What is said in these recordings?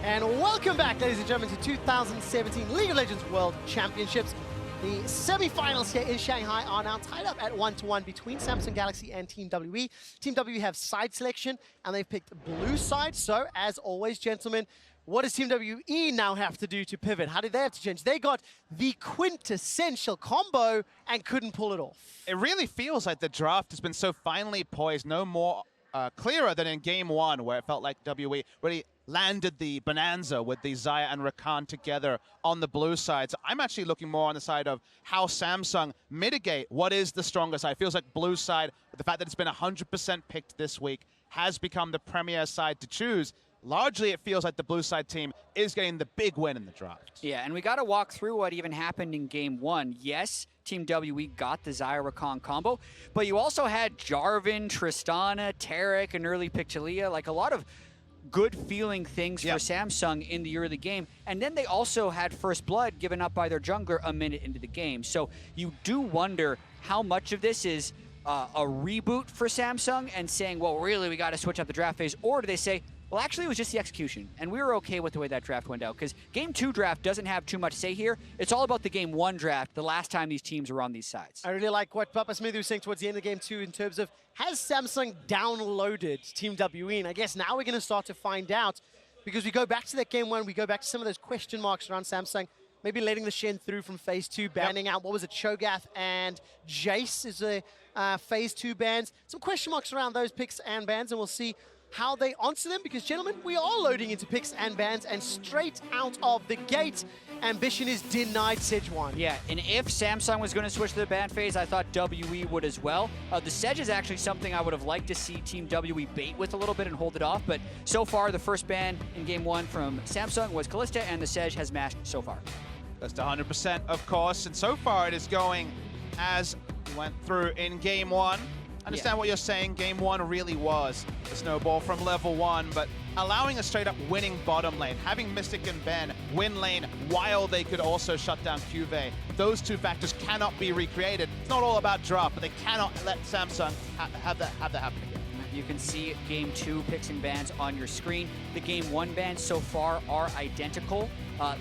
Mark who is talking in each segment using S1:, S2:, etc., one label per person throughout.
S1: And welcome back, ladies and gentlemen, to 2017 League of Legends World Championships. The semi-finals here in Shanghai are now tied up at 1-1 between Samsung Galaxy and Team WE. Team WE have side selection, and they've picked blue side. So, as always, gentlemen, what does Team WE now have to do to pivot? How did they have to change? They got the quintessential combo and couldn't pull it off.
S2: It really feels like the draft has been so finely poised, no more clearer than in game one, where it felt like WE really landed the bonanza with the Xayah and Rakan together on the blue side. So I'm actually looking more on the side of how Samsung mitigate what is the stronger side. It feels like blue side, with the fact that it's been 100% picked this week, has become the premier side to choose. Largely, it feels like the blue side team is getting the big win in the draft.
S3: Yeah, and we got to walk through what even happened in game one. Yes, Team WE got the Xayah Rakan combo, but you also had Jarvan, Tristana, Taric, and early pick Taliyah, like a lot of good feeling things for Samsung in the early game. And then they also had first blood given up by their jungler a minute into the game. So you do wonder how much of this is a reboot for Samsung and saying, well, really, we got to switch up the draft phase, or do they say, well, actually, it was just the execution, and we were okay with the way that draft went out, because Game 2 draft doesn't have too much say here. It's all about the Game 1 draft, the last time these teams were on these sides.
S1: I really like what Papa Smith was saying towards the end of Game 2 in terms of, has Samsung downloaded Team WE? And I guess now we're going to start to find out, because we go back to that Game 1, we go back to some of those question marks around Samsung, maybe letting the Shen through from Phase 2, banning out, what was it, Cho'Gath and Jace is a Phase 2 bans. Some question marks around those picks and bans, and we'll see how they answer them, because gentlemen, we are loading into picks and bans, and straight out of the gate, Ambition is denied Sejuani.
S3: Yeah, and if Samsung was going to switch to the ban phase, I thought WE would as well. The Sedge is actually something I would have liked to see Team WE bait with a little bit and hold it off, but so far the first ban in game 1 from Samsung was Kalista, and the Sedge has mashed so far.
S2: That's 100%, of course, and so far it is going as we went through in game 1. Understand what you're saying. Game 1 really was a snowball from level 1, but allowing a straight-up winning bottom lane, having Mystic and Ben win lane while they could also shut down CuVee, those two factors cannot be recreated. It's not all about draft, but they cannot let Samsung have that happen again.
S3: You can see Game 2 picks and bans on your screen. The Game 1 bans so far are identical.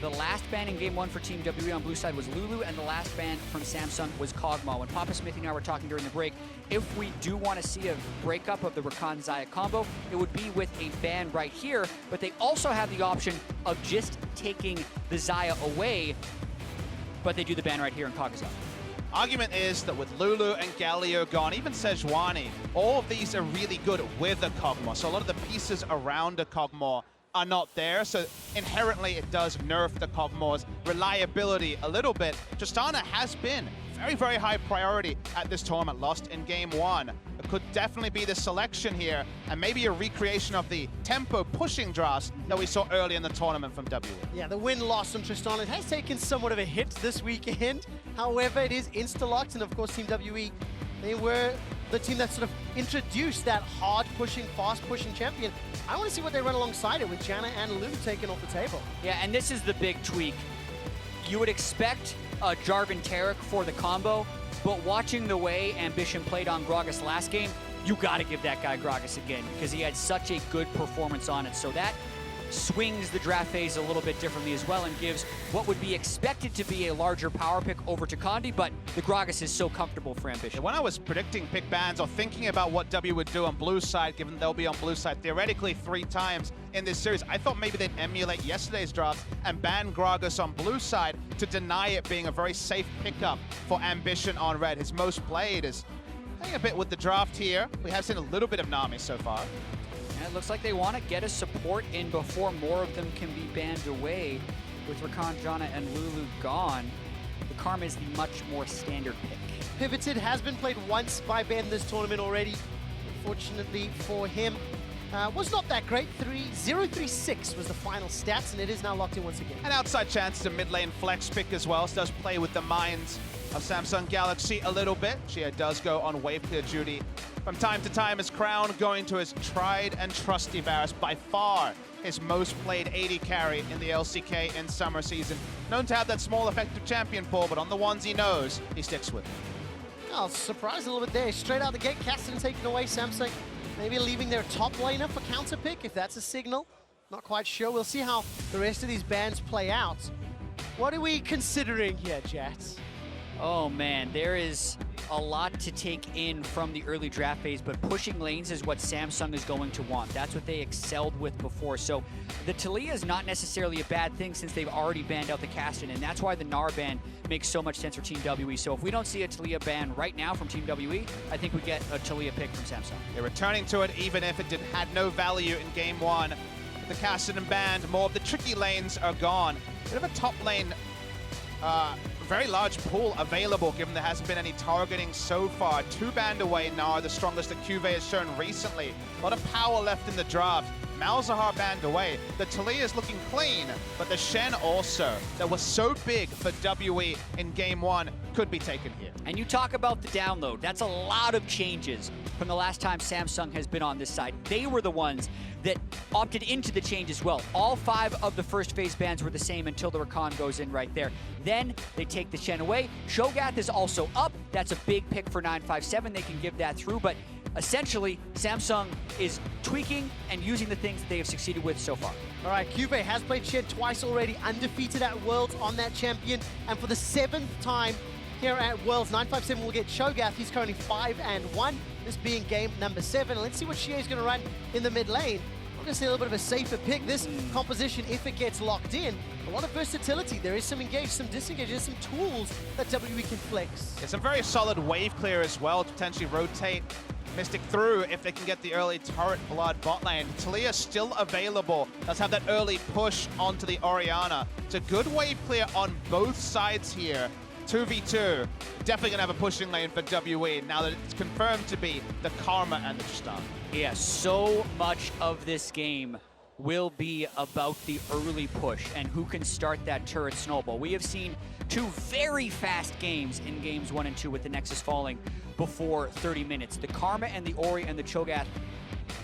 S3: The last ban in Game 1 for Team WE on blue side was Lulu, and the last ban from Samsung was Kog'Maw. When Papa Smith and I were talking during the break, if we do want to see a breakup of the Rakan Xayah combo, it would be with a ban right here, but they also have the option of just taking the Xayah away, but they do the ban right here in Kog'Maw.
S2: Argument is that with Lulu and Galio gone, even Sejuani, all of these are really good with a Kog'Maw. So a lot of the pieces around a Kog'Maw are not there, so inherently it does nerf the Kog'Maw's reliability a little bit. Tristana has been very, very high priority at this tournament, lost in game 1. It could definitely be the selection here, and maybe a recreation of the tempo pushing drafts that we saw early in the tournament from WE.
S1: Yeah, the win-loss from Tristana has taken somewhat of a hit this weekend. However, it is insta-locked, and of course Team WE, they were the team that sort of introduced that hard-pushing, fast-pushing champion. I want to see what they run alongside it with Janna and Lulu taken off the table.
S3: Yeah, and this is the big tweak. You would expect Jarvan Taric for the combo, but watching the way Ambition played on Gragas last game, you got to give that guy Gragas again, because he had such a good performance on it. So that swings the draft phase a little bit differently as well, and gives what would be expected to be a larger power pick over to Condi, but the Gragas is so comfortable for Ambition.
S2: When I was predicting pick bans or thinking about what W would do on blue side, given they'll be on blue side theoretically 3 times in this series, I thought maybe they'd emulate yesterday's draft and ban Gragas on blue side to deny it being a very safe pickup for Ambition on red. His most played is playing a bit with the draft here. We have seen a little bit of Nami so far.
S3: And it looks like they want to get a support in before more of them can be banned away. With Rakan, Janna, and Lulu gone, the Karma is the much more standard pick.
S1: Pivoted has been played once by Ben this tournament already. Unfortunately for him, was not that great. 0-3-6 was the final stats, and it is now locked in once again.
S2: An outside chance to mid lane flex pick as well. So does play with the minds of Samsung Galaxy a little bit. xiye does go on wave clear duty from time to time. His crown going to his tried and trusty Varus, by far his most played AD carry in the LCK in summer season. Known to have that small effective champion pool, but on the ones he knows, he sticks with it.
S1: Oh, surprised a little bit there. Straight out the gate, Caston taken away. Samsung maybe leaving their top laner for counter pick, if that's a signal. Not quite sure. We'll see how the rest of these bans play out. What are we considering here, Jats?
S3: Oh man, there is a lot to take in from the early draft phase, but pushing lanes is what Samsung is going to want. That's what they excelled with before. So the Taliyah is not necessarily a bad thing since they've already banned out the Caston, and that's why the Gnar ban makes so much sense for Team WE. So if we don't see a Taliyah ban right now from Team WE, I think we get a Taliyah pick from Samsung.
S2: They're returning to it even if it had no value in game one. The Caston and banned, more of the tricky lanes are gone. Bit of a top lane very large pool available, given there hasn't been any targeting so far. 2 banned away, Gnar, the strongest that CuVee has shown recently. A lot of power left in the draft. Malzahar banned away. The Taliyah is looking clean, but the Shen also, that was so big for WE in game one, could be taken here.
S3: And you talk about the download. That's a lot of changes from the last time Samsung has been on this side. They were the ones that opted into the change as well. All 5 of the first phase bans were the same until the Rakan goes in right there. Then they take the Shen away. Cho'Gath is also up. That's a big pick for 957. They can give that through, but essentially, Samsung is tweaking and using the things that they have succeeded with so far.
S1: All right, CuVee has played Shen twice already, undefeated at Worlds on that champion, and for the 7th time here at Worlds, 957 will get Cho'Gath. He's currently 5-1, this being game number 7. Let's see what xiye is going to run in the mid lane. I'm going to see a little bit of a safer pick. This composition, if it gets locked in, a lot of versatility. There is some engage, some disengage, there's some tools that WE can flex.
S2: It's a very solid wave clear as well to potentially rotate Mystic through if they can get the early turret blood bot lane. Taliyah still available. Let's have that early push onto the Orianna. It's a good wave clear on both sides here. 2v2. Definitely gonna have a pushing lane for WE now that it's confirmed to be the Karma and the Tristana.
S3: Yeah, so much of this game will be about the early push and who can start that turret snowball. We have seen 2 very fast games in games 1 and 2 with the Nexus falling before 30 minutes. The Karma and the Ori and the Cho'Gath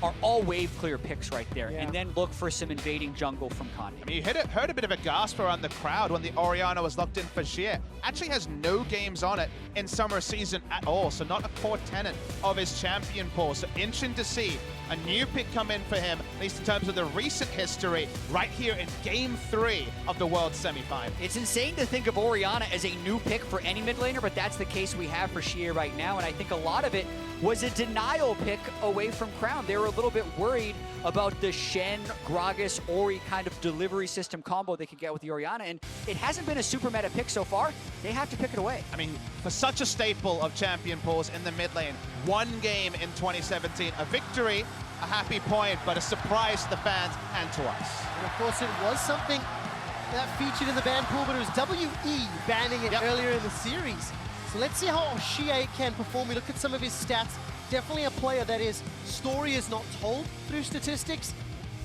S3: are all wave clear picks right there.
S1: Yeah.
S3: And then look for some invading jungle from Condi.
S2: I mean, you heard a bit of a gasp around the crowd when the Orianna was locked in for xiye. Actually has no games on it in summer season at all, so not a core tenet of his champion pool. So interesting to see a new pick come in for him, at least in terms of the recent history, right here in game 3 of the World Semifinal.
S3: It's insane to think of Orianna as a new pick for any mid laner, but that's the case we have for xiye right now, and I think a lot of it was a denial pick away from Crown. They were a little bit worried about the Shen, Gragas, Ori kind of delivery system combo they could get with the Orianna, and it hasn't been a super meta pick so far. They have to pick it away.
S2: I mean, for such a staple of champion pools in the mid lane, 1 game in 2017, a victory, a happy point, but a surprise to the fans and to us.
S1: And of course, it was something that featured in the ban pool, but it was WE banning it earlier in the series. So let's see how xiye can perform. We look at some of his stats. Definitely a player that his story is not told through statistics,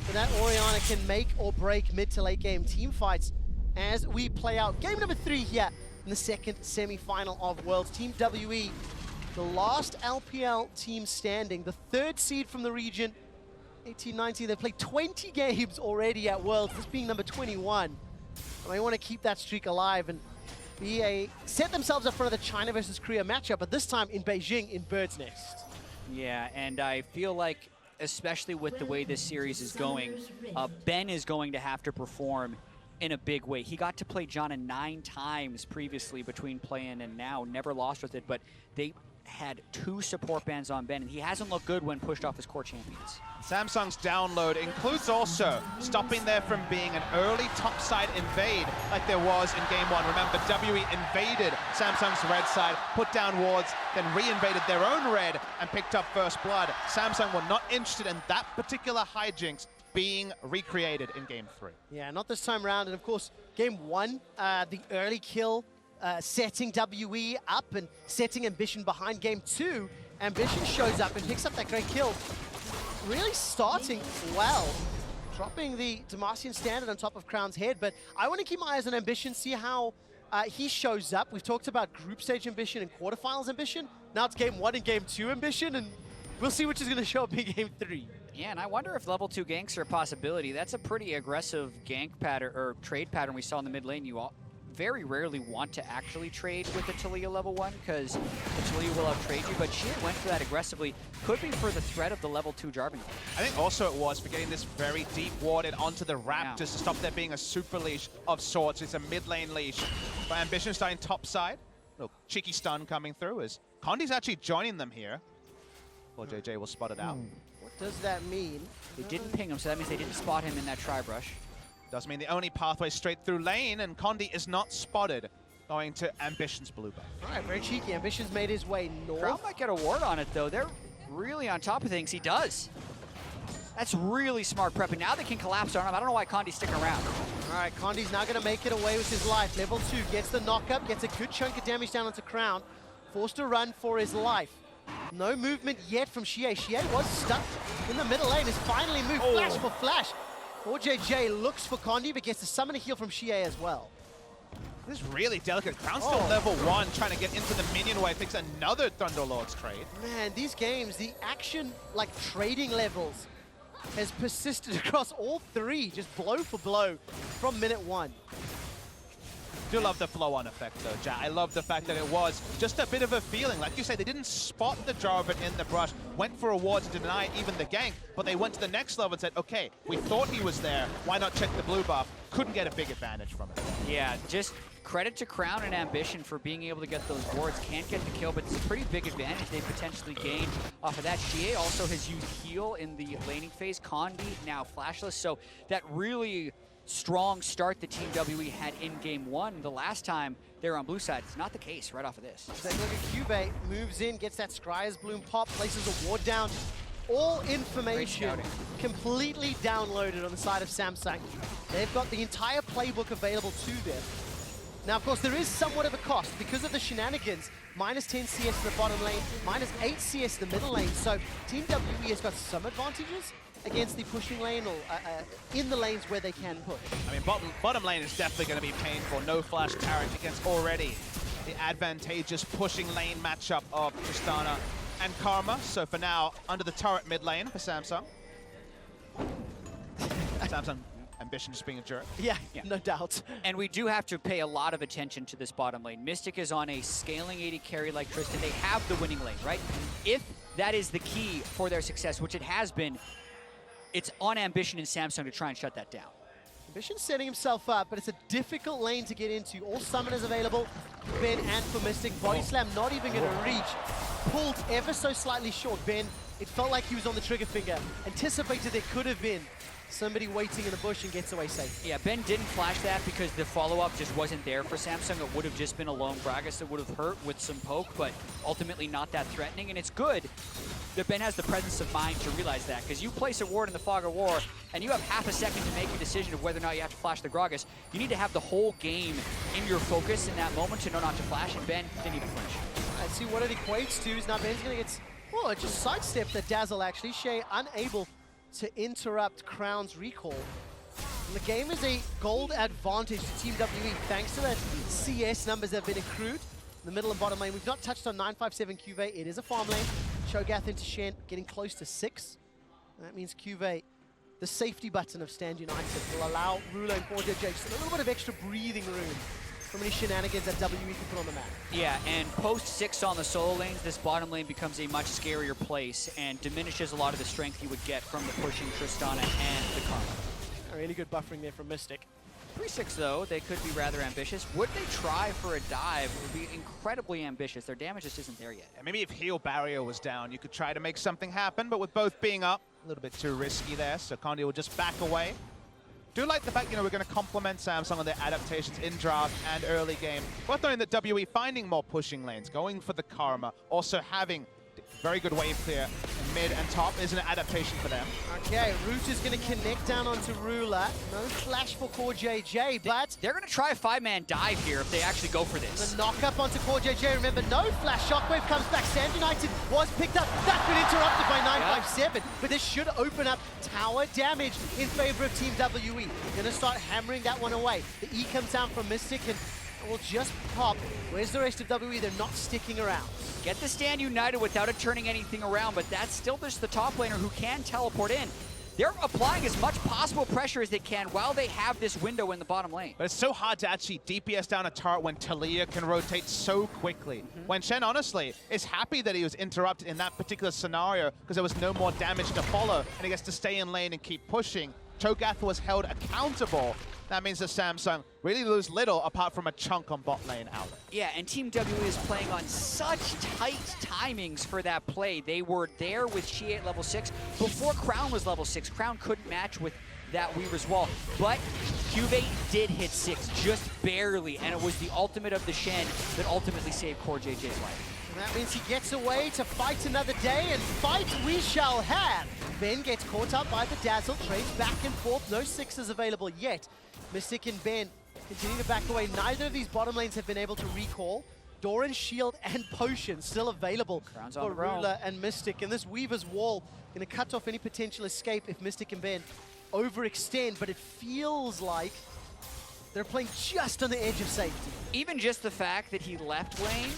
S1: but that Orianna can make or break mid to late game team fights as we play out game number 3 here in the 2nd semi-final of Worlds. Team WE, the last LPL team standing, the 3rd seed from the region, 18-19. They've played 20 games already at Worlds, this being number 21. And they want to keep that streak alive and set themselves up for another China versus Korea matchup, but this time in Beijing in Bird's Nest.
S3: Yeah, and I feel like, especially with the way this series is going, Ben is going to have to perform in a big way. He got to play Janna 9 times previously between playing and now, never lost with it, but they had 2 support bans on Ben, and he hasn't looked good when pushed off his core champions.
S2: Samsung's download includes also stopping there from being an early topside invade like there was in game 1. Remember, WE invaded Samsung's red side, put down wards, then re-invaded their own red and picked up first blood. Samsung were not interested in that particular hijinks being recreated in game 3.
S1: Yeah, not this time around. And of course, game 1, the early kill, setting WE up and setting Ambition behind. Game 2, Ambition shows up and picks up that great kill. Really starting well, dropping the Demacian standard on top of Crown's head, but I want to keep my eyes on Ambition, see how he shows up. We've talked about group stage Ambition and quarterfinals Ambition. Now it's game 1 and game 2 Ambition, and we'll see which is going to show up in game 3.
S3: Yeah, and I wonder if level 2 ganks are a possibility. That's a pretty aggressive gank pattern or trade pattern we saw in the mid lane. You all very rarely want to actually trade with the Taliyah level 1 because the Taliyah will outtrade you, but xiye went for that aggressively. Could be for the threat of the level 2 Jarvan.
S2: I think also it was for getting this very deep warded onto the Raptors to stop there being a super leash of sorts. It's a mid lane leash. But Ambition starting top side. Little cheeky stun coming through as Condi's actually joining them here. CoreJJ will spot it out.
S1: What does that mean?
S3: They didn't ping him, so that means they didn't spot him in that tri-brush.
S2: Does mean the only pathway straight through lane, and Condi is not spotted going to Ambition's blue buff.
S1: All right, very cheeky. Ambition's made his way north.
S3: Crown might get a ward on it, though. They're really on top of things. He does. That's really smart prepping. Now they can collapse on him. I don't know why Condi's sticking around.
S1: All right, Condi's now going to make it away with his life. Level 2 gets the knock-up, gets a good chunk of damage down onto Crown. Forced to run for his life. No movement yet from xiye. xiye was stuck in the middle lane. Has finally moved flash for flash. CoreJJ looks for Condi, but gets to summon a heal from xiye as well.
S2: This is really delicate. Crown's still level 1, trying to get into the minion wave. Takes another Thunderlord's trade.
S1: Man, these games, the action, like trading levels, has persisted across all three, just blow for blow from minute 1.
S2: Do love the flow-on effect though, Ja. I love the fact that it was just a bit of a feeling. Like you say, they didn't spot the Jarvan in the brush, went for a ward to deny even the gank, but they went to the next level and said, okay, we thought he was there, why not check the blue buff? Couldn't get a big advantage from it.
S3: Yeah, just credit to Crown and Ambition for being able to get those wards. Can't get the kill, but it's a pretty big advantage they potentially gained off of that. xiye also has used heal in the laning phase. Condi now flashless, so that really strong start the Team WE had in game 1 the last time they were on blue side. It's not the case right off of this.
S1: Take a look at CuVee, moves in, gets that Scryer's Bloom pop, places a ward down. All information completely downloaded on the side of Samsung. They've got the entire playbook available to them. Now, of course, there is somewhat of a cost because of the shenanigans. Minus 10 CS in the bottom lane, minus 8 CS in the middle lane. So Team WE has got some advantages against the pushing lane or in the lanes where they can push.
S2: I mean, bottom lane is definitely going to be painful. No flash Taric against already the advantageous pushing lane matchup of Tristana and Karma. So for now, under the turret mid lane for Samsung. Samsung Ambition just being a jerk.
S1: Yeah, no doubt.
S3: And we do have to pay a lot of attention to this bottom lane. Mystic is on a scaling AD carry like Tristan. They have the winning lane, right? If that is the key for their success, which it has been, it's on Ambition and Samsung to try and shut that down.
S1: Ambition's setting himself up, but it's a difficult lane to get into. All summoners available, Ben and for Mystic. Body slam not even going to reach. Pulled ever so slightly short. Ben, it felt like he was on the trigger finger. Anticipated there could have been somebody waiting in the bush and gets away safe.
S3: Yeah, Ben didn't flash that because the follow-up just wasn't there for Samsung. It would have just been a lone Gragas that would have hurt with some poke, but ultimately not that threatening. And it's good that Ben has the presence of mind to realize that, because you place a ward in the Fog of War and you have half a second to make a decision of whether or not you have to flash the Gragas. You need to have the whole game in your focus in that moment to know not to flash, and Ben didn't even flinch.
S1: I see what it equates to is now Ben's going to get, well, it just sidestepped the Dazzle actually. xiye unable to interrupt Crown's recall. And the game is a gold advantage to Team WE thanks to the CS numbers that have been accrued in the middle and bottom lane. We've not touched on 957 CuVee. It is a farm lane. Cho'Gath into Shen, getting close to 6. And that means CuVee, the safety button of Stand United, will allow Ruler and CoreJJ just a little bit of extra breathing room from any shenanigans that WE can put on the map.
S3: Yeah, and post 6 on the solo lanes, this bottom lane becomes a much scarier place and diminishes a lot of the strength you would get from the pushing Tristana and the Karma.
S1: A really good buffering there from Mystic.
S3: 3-6 though, they could be rather ambitious. Would they try for a dive? It would be incredibly ambitious. Their damage just isn't there yet.
S2: Yeah, maybe if heal barrier was down, you could try to make something happen, but with both being up, a little bit too risky there, so Condi will just back away. Do like the fact, we're going to compliment Samsung on their adaptations in draft and early game. Worth noting that WE finding more pushing lanes, going for the Karma, also having very good wave clear in mid and top is an adaptation for them.
S1: Okay, Root is going to connect down onto Ruler. No flash for CoreJJ, but
S3: they're going to try a 5-man dive here if they actually go for this.
S1: the knock up onto CoreJJ. Remember, no flash. Shockwave comes back. Stand United was picked up. That's been interrupted by 957, but this should open up tower damage in favor of Team WE. Going to start hammering that one away. The E comes down from Mystic and will just pop. Where's the rest of WE? They're not sticking around.
S3: Get the Stand United without it turning anything around, but that's still just the top laner who can teleport in. they're applying as much possible pressure as they can while they have this window in the bottom lane.
S2: But it's so hard to actually DPS down a turret when Taliyah can rotate so quickly. When Shen, honestly, is happy that he was interrupted in that particular scenario because there was no more damage to follow, and he gets to stay in lane and keep pushing. Cho'Gath was held accountable. That means that Samsung really lose little apart from a chunk on bot lane outlet.
S3: Yeah, and Team W is playing on such tight timings for that play. They were there with xiye at level 6 before Crown was level 6. Crown couldn't match with that Weaver's Wall, but CuVee did hit 6, just barely, and it was the ultimate of the Shen that ultimately saved CoreJJ's life.
S1: And that means he gets away to fight another day, and fight we shall have. Ben gets caught up by the Dazzle, trades back and forth, no 6s available yet. Mystic and Ben continue to back away. Neither of these bottom lanes have been able to recall. Doran's shield and potion still available for Ruler and Mystic. And this Weaver's Wall going to cut off any potential escape if Mystic and Ben overextend. But it feels like they're playing just on the edge of safety.
S3: Even just the fact that he left lane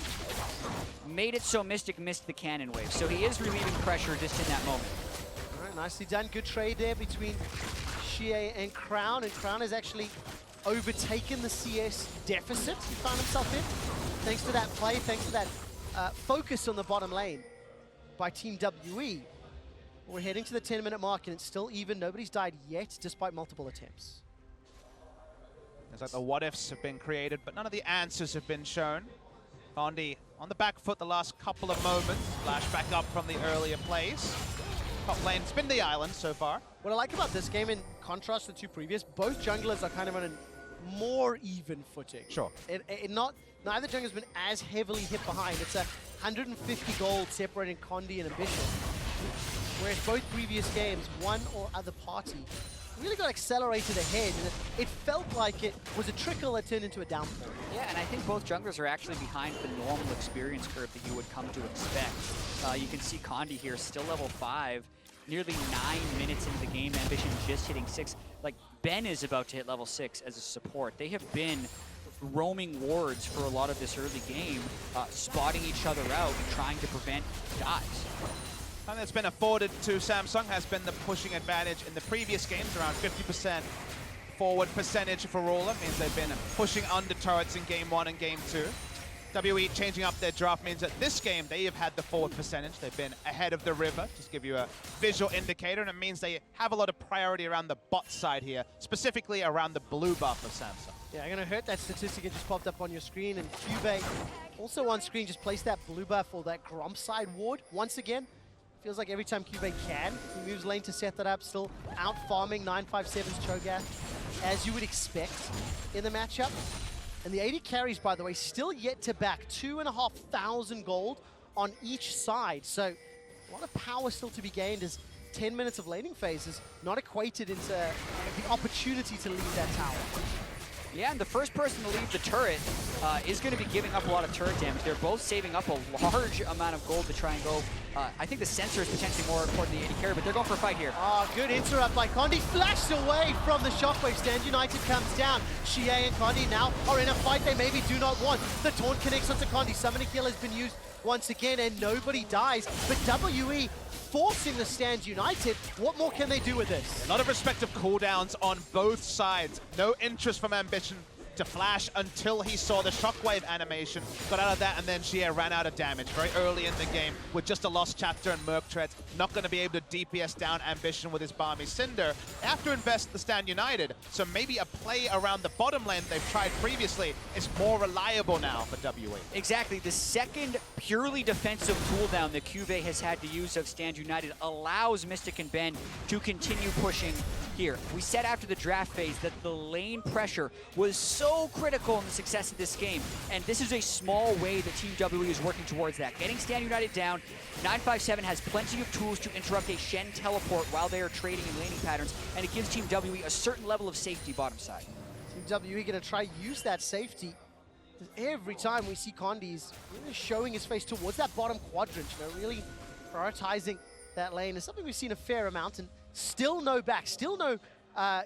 S3: made it so Mystic missed the cannon wave. So he is relieving pressure just in that moment.
S1: All right, nicely done. Good trade there between xiye and Crown has actually overtaken the CS deficit he found himself in. Thanks to that play, thanks to that focus on the bottom lane by Team WE. We're heading to the 10-minute mark and it's still even. Nobody's died yet, despite multiple attempts.
S2: It's like the what-ifs have been created, but none of the answers have been shown. Condi on the back foot the last couple of moments. Flash back up from the earlier plays. Top lane, it's been the island so far.
S1: What I like about this game, in contrast to the two previous, both junglers are kind of on a more even footing.
S2: Sure.
S1: Neither jungler's been as heavily hit behind. It's a 150 gold separating Condi and Ambition. Whereas both previous games, one or other party really got accelerated ahead, and it felt like it was a trickle that turned into a downfall.
S3: Yeah, and I think both junglers are actually behind the normal experience curve that you would come to expect. You can see Condi here, still level 5, nearly 9 minutes into the game, Ambition just hitting 6. Like, Ben is about to hit level 6 as a support. They have been roaming wards for a lot of this early game, spotting each other out and trying to prevent dives.
S2: And that's been afforded to Samsung has been the pushing advantage in the previous games, around 50% forward percentage for Ruler. Means they've been pushing under turrets in game 1 and game 2. WE changing up their draft means that this game they have had the forward percentage. They've been ahead of the river, just give you a visual indicator, and it means they have a lot of priority around the bot side here, specifically around the blue buff of Samsung.
S1: Yeah, I'm going to hurt that statistic that just popped up on your screen, and CuVee also on screen just placed that blue buff or that Gromp side ward once again. Feels like every time CuVee can, he moves lane to set that up, still out farming 957's Cho'Gath, as you would expect in the matchup. And the AD carries, by the way, still yet to back 2,500 gold on each side. So a lot of power still to be gained as 10 minutes of laning phase is not equated into the opportunity to leave that tower.
S3: Yeah, and the first person to leave the turret is going to be giving up a lot of turret damage. They're both saving up a large amount of gold to try and go. I think the sensor is potentially more important than the AD carry, but they're going for a fight here.
S1: Oh, good interrupt by Condi. Flashed away from the shockwave. Stand United comes down. xiye and Condi now are in a fight they maybe do not want. The taunt connects onto Condi. Summoning kill has been used once again, and nobody dies. But WE forcing the Stand United. What more can they do with this?
S2: A lot of respective cooldowns on both sides. No interest from Ambition to flash until he saw the shockwave animation. Got out of that, and then xiye ran out of damage very early in the game with just a lost chapter and Merc Treads. Not going to be able to DPS down Ambition with his Balmy Cinder. They have to invest the Stand United, so maybe a play around the bottom lane they've tried previously is more reliable now for WE.
S3: Exactly. The second purely defensive cooldown that CuVee has had to use of Stand United allows Mystic and Ben to continue pushing here. We said after the draft phase that the lane pressure was so critical in the success of this game, and this is a small way that Team WE is working towards that. Getting Stand United down, 957 has plenty of tools to interrupt a Shen teleport while they are trading in laning patterns, and it gives Team WE a certain level of safety bottom side.
S1: Team WE going to try use that safety. Every time we see Condi's really showing his face towards that bottom quadrant, really prioritizing that lane is something we've seen a fair amount, and still no back, still no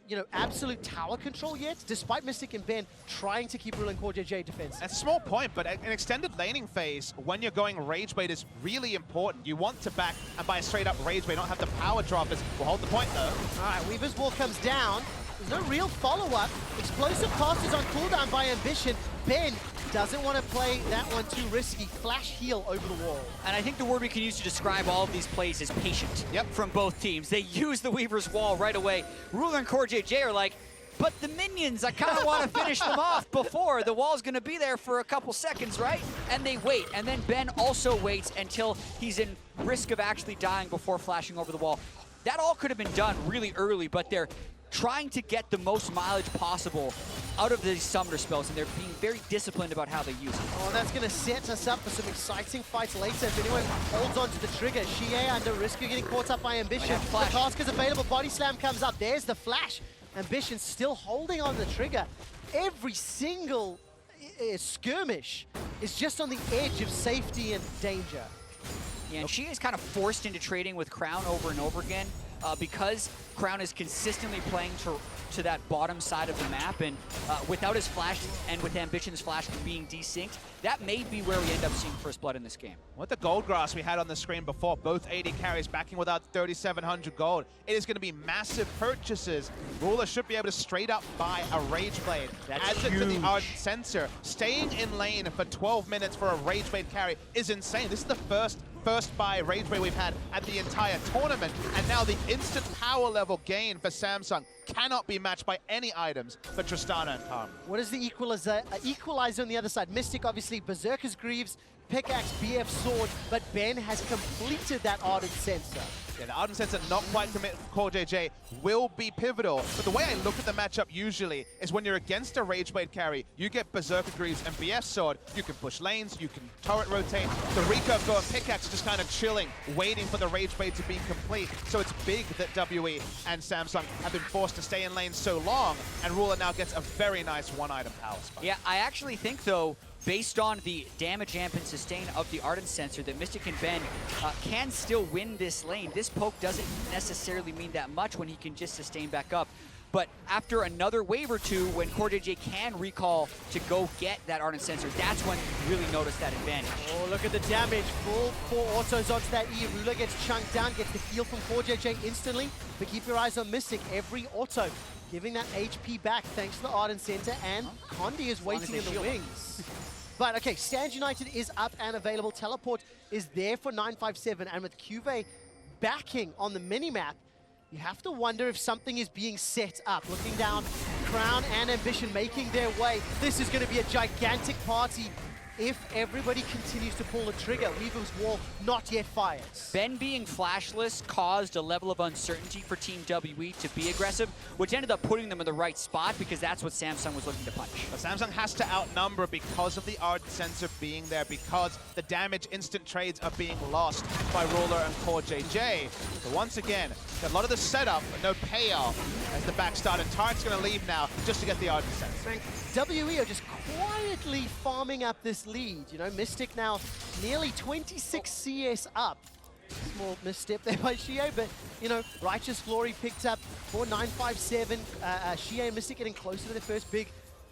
S1: you know, absolute tower control yet, despite Mystic and Ben trying to keep ruling CoreJJ defense.
S2: That's a small point, but an extended laning phase when you're going rage bait is really important. You want to back and buy a straight up rage bait, not have the power droppers. We'll hold the point though.
S1: All right, Weaver's wall comes down. There's no real follow-up. Explosive cast is on cooldown by Ambition. Ben doesn't want to play that one too risky. Flash heal over the wall.
S3: And I think the word we can use to describe all of these plays is patient.
S2: Yep.
S3: From both teams. They use the Weaver's wall right away. Ruler and CoreJJ are like, but the minions, I kind of want to finish them off before. The wall's going to be there for a couple seconds, right? And they wait. And then Ben also waits until he's in risk of actually dying before flashing over the wall. That all could have been done really early, but they're trying to get the most mileage possible out of these summoner spells, and they're being very disciplined about how they use it.
S1: Oh, that's going to set us up for some exciting fights later. If anyone holds on to the trigger, xiye under risk of getting caught up by Ambition. The task is available, body slam comes up, there's the flash. Ambition still holding on the trigger. Every single skirmish is just on the edge of safety and danger.
S3: Yeah, and xiye is kind of forced into trading with Crown over and over again because Crown is consistently playing to that bottom side of the map, and without his flash and with Ambition's flash being desynced, that may be where we end up seeing first blood in this game.
S2: With the gold grass we had on the screen before, both AD carries backing without 3,700 gold. It is going to be massive purchases. Ruler should be able to straight up buy a Rage Blade. Adds it to the Ardent Sensor. Staying in lane for 12 minutes for a Rage Blade carry is insane. This is the first buy Rage Blade we've had at the entire tournament, and now the instant power level gain for Samsung cannot be matched by any items for Tristana and Karma.
S1: What is the equalizer on the other side? Mystic, obviously, Berserker's Greaves, Pickaxe, BF Sword, but Ben has completed that Ardent Sensor.
S2: Yeah, the Ardent Sensor not quite committed for CoreJJ will be pivotal. But the way I look at the matchup usually is when you're against a Rage Blade carry, you get Berserker Greaves and BF Sword, you can push lanes, you can turret rotate. The recurve go and Pickaxe just kind of chilling, waiting for the Rage Blade to be complete. So it's big that WE and Samsung have been forced to stay in lane so long, and Ruler now gets a very nice one-item power spike.
S3: Yeah, I actually think, though, based on the damage amp and sustain of the Ardent Sensor, that Mystic and Ben can still win this lane. This poke doesn't necessarily mean that much when he can just sustain back up. But after another wave or two, when CoreJJ can recall to go get that Ardent Sensor, that's when you really notice that advantage.
S1: Oh, look at the damage. Full 4 autos onto that E. Ruler gets chunked down, gets the heal from CoreJJ instantly. But keep your eyes on Mystic. Every auto giving that HP back thanks to the Ardent Sensor, and Condi is waiting in the wings. But okay, Stand United is up and available. Teleport is there for 957, and with CuVee backing on the minimap, you have to wonder if something is being set up. Looking down, Crown and Ambition making their way. This is going to be a gigantic party if everybody continues to pull the trigger. Weaver's wall not yet fires.
S3: Ben being flashless caused a level of uncertainty for Team WE to be aggressive, which ended up putting them in the right spot because that's what Samsung was looking to punch.
S2: But Samsung has to outnumber because of the Ardent Sensor being there, because the damage instant trades are being lost by Ruler and CoreJJ. So once again, got a lot of the setup, but no payoff as the back start, and Taric's going to leave now just to get the Ardent Sensor.
S1: WE are just quietly farming up this lead. You know, Mystic now nearly 26 CS up. Small misstep there by xiye, but, you know, Righteous Glory picked up for 957. xiye and Mystic getting closer to their first big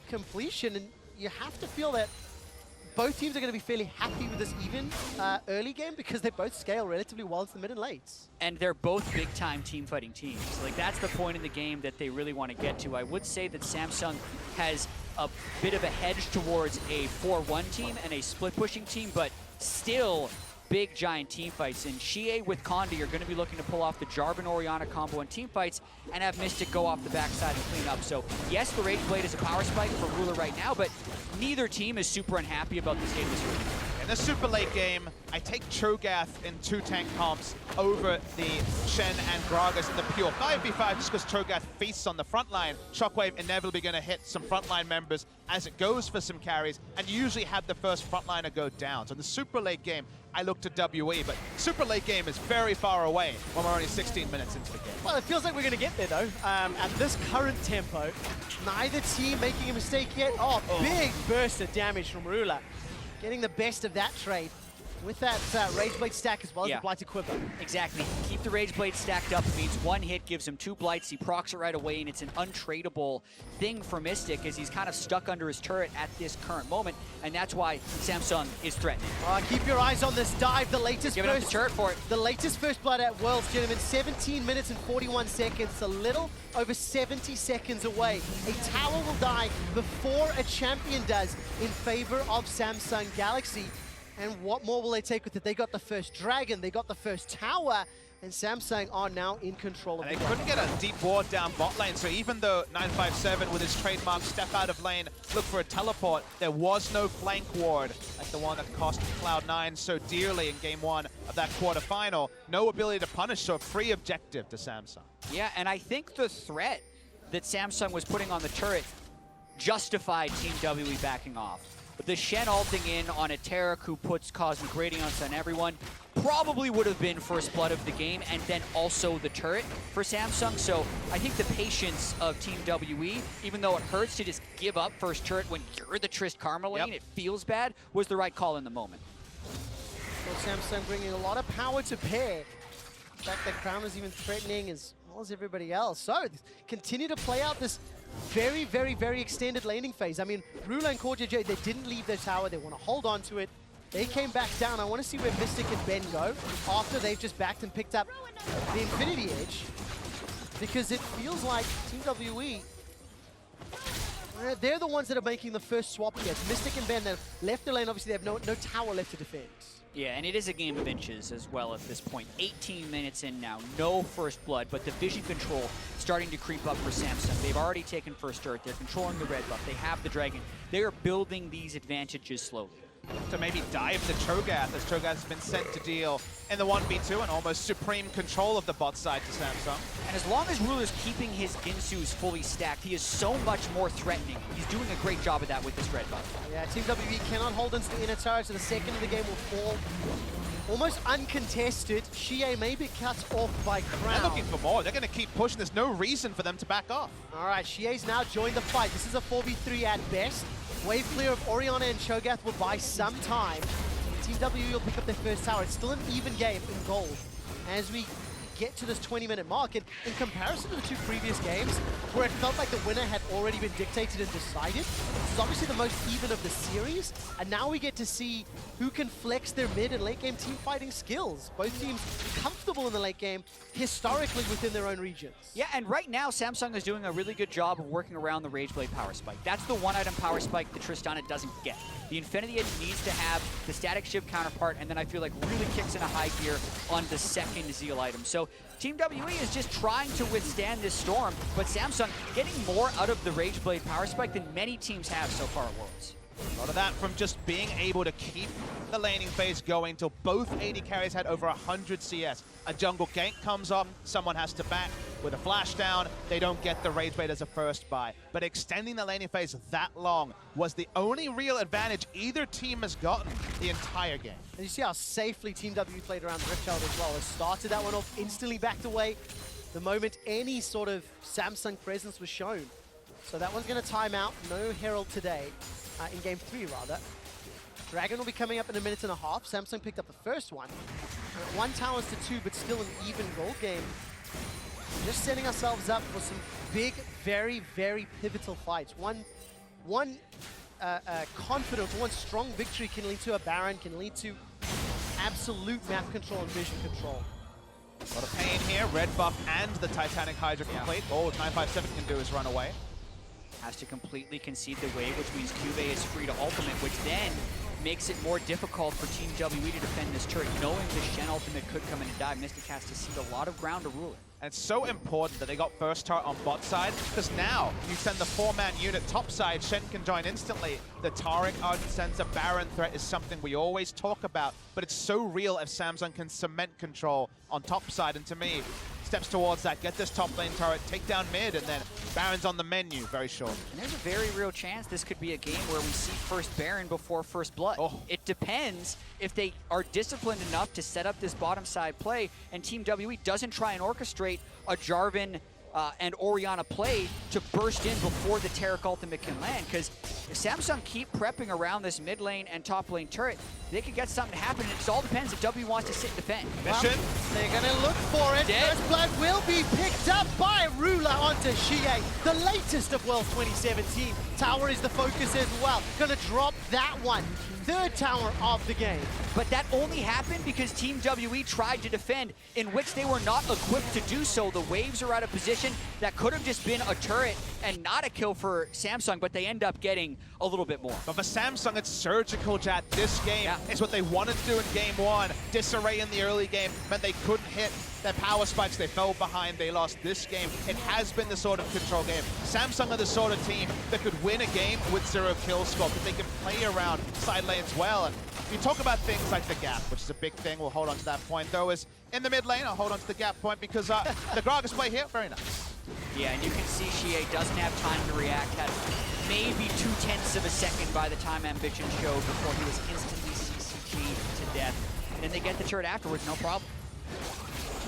S1: completion, and you have to feel that both teams are going to be fairly happy with this even early game because they both scale relatively well into the mid and lates.
S3: And they're both big-time team-fighting teams. Like, that's the point in the game that they really want to get to. I would say that Samsung has a bit of a hedge towards a 4-1 team and a split-pushing team, but still big, giant team fights. And xiye with Condi are going to be looking to pull off the Jarvan Orianna combo in team fights and have Mystic go off the backside and clean up. So, yes, the Rage Blade is a power spike for Ruler right now, but neither team is super unhappy about this game this year.
S2: In the super late game, I take Cho'Gath in 2 tank comps over the Shen and Gragas in the pure 5v5 just because Cho'Gath feasts on the front line. Shockwave inevitably going to hit some frontline members as it goes for some carries, and you usually have the first frontliner go down. So in the super late game, I look to WE, but super late game is very far away when we're only 16 minutes into the game.
S1: Well, it feels like we're going to get there, though. At this current tempo, neither team making a mistake yet. Oh, big burst of damage from Ruler. Getting the best of that trade. with that Rage Blade stack as well as the Blighted Quiver.
S3: Exactly. Keep the Rage Blade stacked up. It means one hit gives him 2 Blights. He procs it right away, and it's an untradeable thing for Mystic as he's kind of stuck under his turret at this current moment, and that's why Samsung is threatening.
S1: Keep your eyes on this dive. The latest
S3: Giving up the turret for it.
S1: The latest first blood at Worlds, gentlemen. 17 minutes and 41 seconds. A little over 70 seconds away. A tower will die before a champion does in favor of Samsung Galaxy. And what more will they take with it? They got the first dragon, they got the first tower, and Samsung are now in control of
S2: and
S1: the
S2: they couldn't get a deep ward down bot lane, so even though 957 with his trademark step out of lane, look for a teleport, there was no flank ward like the one that cost Cloud9 so dearly in game 1 of that quarterfinal. No ability to punish, so a free objective to Samsung. Yeah,
S3: and I think the threat that Samsung was putting on the turret justified Team WE backing off. But the Shen ulting in on a Taric who puts Cosmic Radiance on everyone probably would have been first blood of the game, and then also the turret for Samsung. So I think the patience of Team WE, even though it hurts to just give up first turret when you're the Trist Karma lane, it feels bad, was the right call in the moment.
S1: Well, Samsung bringing a lot of power to bear. The fact that Crown is even threatening as well as everybody else. So continue to play out this very, very, very extended laning phase. I mean, Rula and CoreJJ, they didn't leave their tower. They want to hold on to it. They came back down. I want to see where Mystic and Ben go after they've just backed and picked up the Infinity Edge. Because it feels like Team WE, they're the ones that are making the first swap here. It's Mystic and Ben that left the lane. Obviously, they have no tower left to defend.
S3: Yeah, and it is a game of inches as well at this point. 18 minutes in now, no first blood, but the vision control starting to creep up for Samsung. They've already taken first turret. They're controlling the red buff. They have the dragon. They are building these advantages slowly.
S2: To maybe dive the Cho'Gath, as Cho'Gath has been sent to deal in the 1v2 and almost supreme control of the bot side to Samsung.
S3: And as long as Ruler's keeping his Ginsus fully stacked, he is so much more threatening. He's doing a great job of that with this red buff.
S1: Yeah, Team WE cannot hold into the inner turret, so the second of the game will fall. Almost uncontested. xiye may be cut off by Crown.
S2: They're looking for more. They're going to keep pushing. There's no reason for them to back off.
S1: All right, xiye's now joined the fight. This is a 4v3 at best. Wave clear of Orianna and Cho'Gath will buy some time. Team WE will pick up their first tower. It's still an even game in gold as we get to this 20-minute mark. And in comparison to the 2 previous games, where it felt like the winner had already been dictated and decided, this is obviously the most even of the series. And now we get to see who can flex their mid and late game team fighting skills. Both teams comfortable in the late game, historically within their own regions.
S3: Yeah, and right now, Samsung is doing a really good job of working around the Rage Blade power spike. That's the one-item power spike that Tristana doesn't get. The Infinity Edge needs to have the static shiv counterpart, and then I feel like really kicks in a high gear on the second Zeal item. So Team WE is just trying to withstand this storm, but Samsung getting more out of the Rage Blade power spike than many teams have so far at Worlds.
S2: A lot of that from just being able to keep the laning phase going till both AD carries had over 100 CS. A jungle gank comes up, someone has to back. With a flash down, they don't get the Rage Blade as a first buy. But extending the laning phase that long was the only real advantage either team has gotten the entire game.
S1: And you see how safely Team WE played around Riftchild as well. It started that one off, instantly backed away the moment any sort of Samsung presence was shown. So that one's going to time out. No Herald today. In game 3, rather. Dragon will be coming up in a minute and a half. Samsung picked up the first one. 1 towers to 2, but still an even gold game. Just setting ourselves up for some big, very, very pivotal fights. One confident, one strong victory can lead to a Baron, can lead to absolute map control and vision control.
S2: A lot of pain here. Red buff and the Titanic Hydra complete. All 957 can do is run away.
S3: Has to completely concede the wave, which means CuVee is free to ultimate, which then makes it more difficult for Team WE to defend this turret. Knowing the Shen ultimate could come in and die, Mystic has to cede a lot of ground to rule it.
S2: And it's so important that they got first turret on bot side, because now you send the 4-man unit top side, Shen can join instantly. The Taric Ardent Sensor Baron threat is something we always talk about, but it's so real if Samsung can cement control on top side, and to me, steps towards that, get this top lane turret, take down mid, and then Baron's on the menu very short.
S3: And there's a very real chance this could be a game where we see first Baron before first blood. It depends if they are disciplined enough to set up this bottom side play, and Team WE doesn't try and orchestrate a Jarvan and Orianna play to burst in before the Taric ultimate can land. Because if Samsung keep prepping around this mid lane and top lane turret, they could get something to happen. It all depends if W wants to sit and defend.
S2: Mission.
S1: They're going to look for it.
S3: Dead.
S1: First blood will be picked up by Ruler onto xiye, the latest of World 2017. Tower is the focus as well. Going to drop that one. Third tower of the game.
S3: But that only happened because Team WE tried to defend, in which they were not equipped to do so. The waves are out of position. That could have just been a turret and not a kill for Samsung, but they end up getting a little bit more.
S2: But for Samsung, it's surgical, Jat. This game is what they wanted to do in game one. Disarray in the early game meant they couldn't hit their power spikes. They fell behind. They lost this game. It has been the sort of control game. Samsung are the sort of team that could win a game with 0 kill score, because they can play around side lanes well. And you talk about things like the gap, which is a big thing. We'll hold on to that point, though, is in the mid lane. I'll hold on to the gap point because the Gragas play here, very nice.
S3: Yeah, and you can see xiye doesn't have time to react. Had maybe 0.2 of a second by the time Ambition showed before he was instantly CCG'd to death. And then they get the turret afterwards, no problem.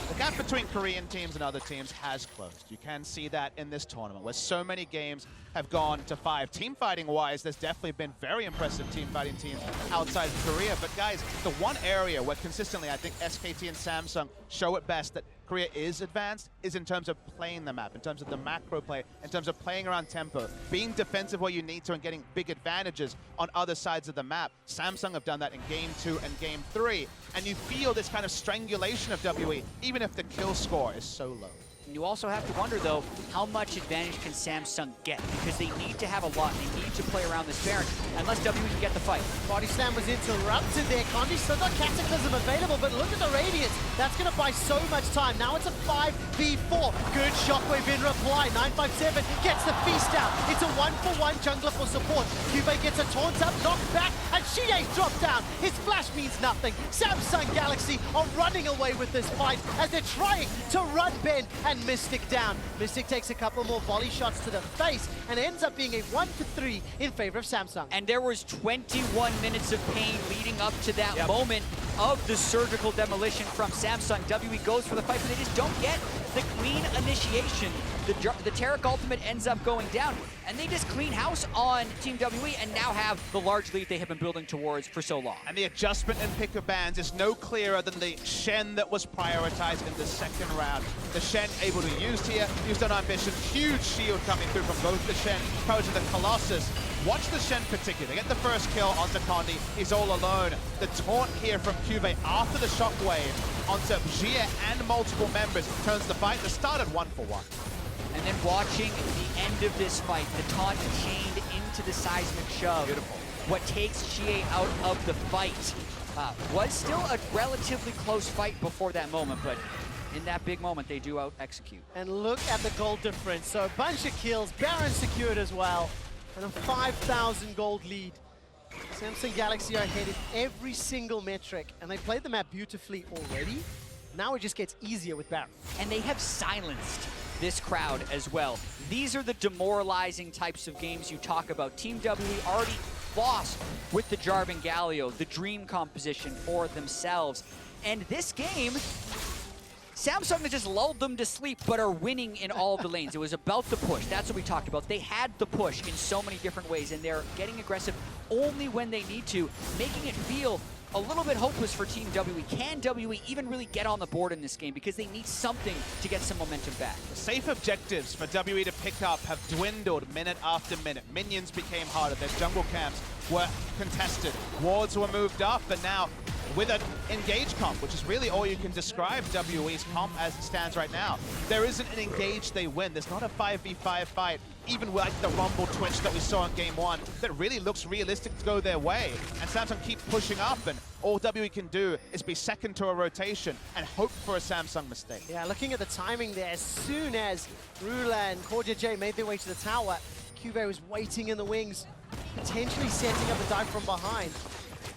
S2: The gap between Korean teams and other teams has closed. You can see that in this tournament, where so many games have gone to 5. Team fighting wise, there's definitely been very impressive team fighting teams outside of Korea. But guys, the one area where consistently I think SKT and Samsung show it best that Korea is advanced is in terms of playing the map, in terms of the macro play, in terms of playing around tempo, being defensive where you need to and getting big advantages on other sides of the map. Samsung have done that in Game 2 and Game 3. And you feel this kind of strangulation of WE, even if the kill score is so low.
S3: You also have to wonder, though, how much advantage can Samsung get? Because they need to have a lot. They need to play around this Baron, unless W can get the fight.
S1: Body slam was interrupted there. Condi still got Cataclysm available, but look at the radiance. That's going to buy so much time. Now it's a 5v4. Good shockwave in reply. 957 gets the feast out. It's a 1-for-1 jungler for support. CuVee gets a taunt up, knocked back, and xiye's dropped down. His flash means nothing. Samsung Galaxy are running away with this fight as they're trying to run Ben and Mystic down. Mystic takes a couple more volley shots to the face and ends up being a 1-for-3 in favor of Samsung.
S3: And there was 21 minutes of pain leading up to that moment of the surgical demolition from Samsung. WE goes for the fight, but they just don't get the clean initiation. The Taric ultimate ends up going down, and they just clean house on Team WE and now have the large lead they have been building towards for so long.
S2: And the adjustment in pick of bans is no clearer than the Shen that was prioritized in the second round. The Shen able to use here, used on Ambition, huge shield coming through from both the Shen, opposed to the Colossus. Watch the Shen particularly, get the first kill onto Condi, he's all alone. The taunt here from CuVee after the shockwave onto xiye and multiple members turns the fight that started 1-for-1.
S3: And then watching the end of this fight, the taunt chained into the seismic shove.
S2: Beautiful.
S3: What takes xiye out of the fight was still a relatively close fight before that moment, but in that big moment, they do out-execute.
S1: And look at the gold difference. So a bunch of kills, Baron secured as well, and a 5,000 gold lead. Samsung Galaxy are ahead in every single metric, and they played the map beautifully already. Now it just gets easier with Baron.
S3: And they have silenced this crowd as well. These are the demoralizing types of games you talk about. Team WE already lost with the Jarvan Galio, the dream composition for themselves. And this game, Samsung has just lulled them to sleep, but are winning in all of the lanes. It was about the push. That's what we talked about. They had the push in so many different ways, and they're getting aggressive only when they need to, making it feel a little bit hopeless for Team WE. Can WE even really get on the board in this game? Because they need something to get some momentum back.
S2: The safe objectives for WE to pick up have dwindled minute after minute. Minions became harder. Their jungle camps were contested. Wards were moved up, and now with an engage comp, which is really all you can describe WE's comp as it stands right now. There isn't an engage they win. There's not a 5v5 fight, even with like the Rumble Twitch that we saw in Game 1, that really looks realistic to go their way. And Samsung keep pushing up, and all WE can do is be second to a rotation and hope for a Samsung mistake.
S1: Yeah, looking at the timing there, as soon as Rula and CoreJJ made their way to the tower, CuVee was waiting in the wings, potentially setting up a dive from behind.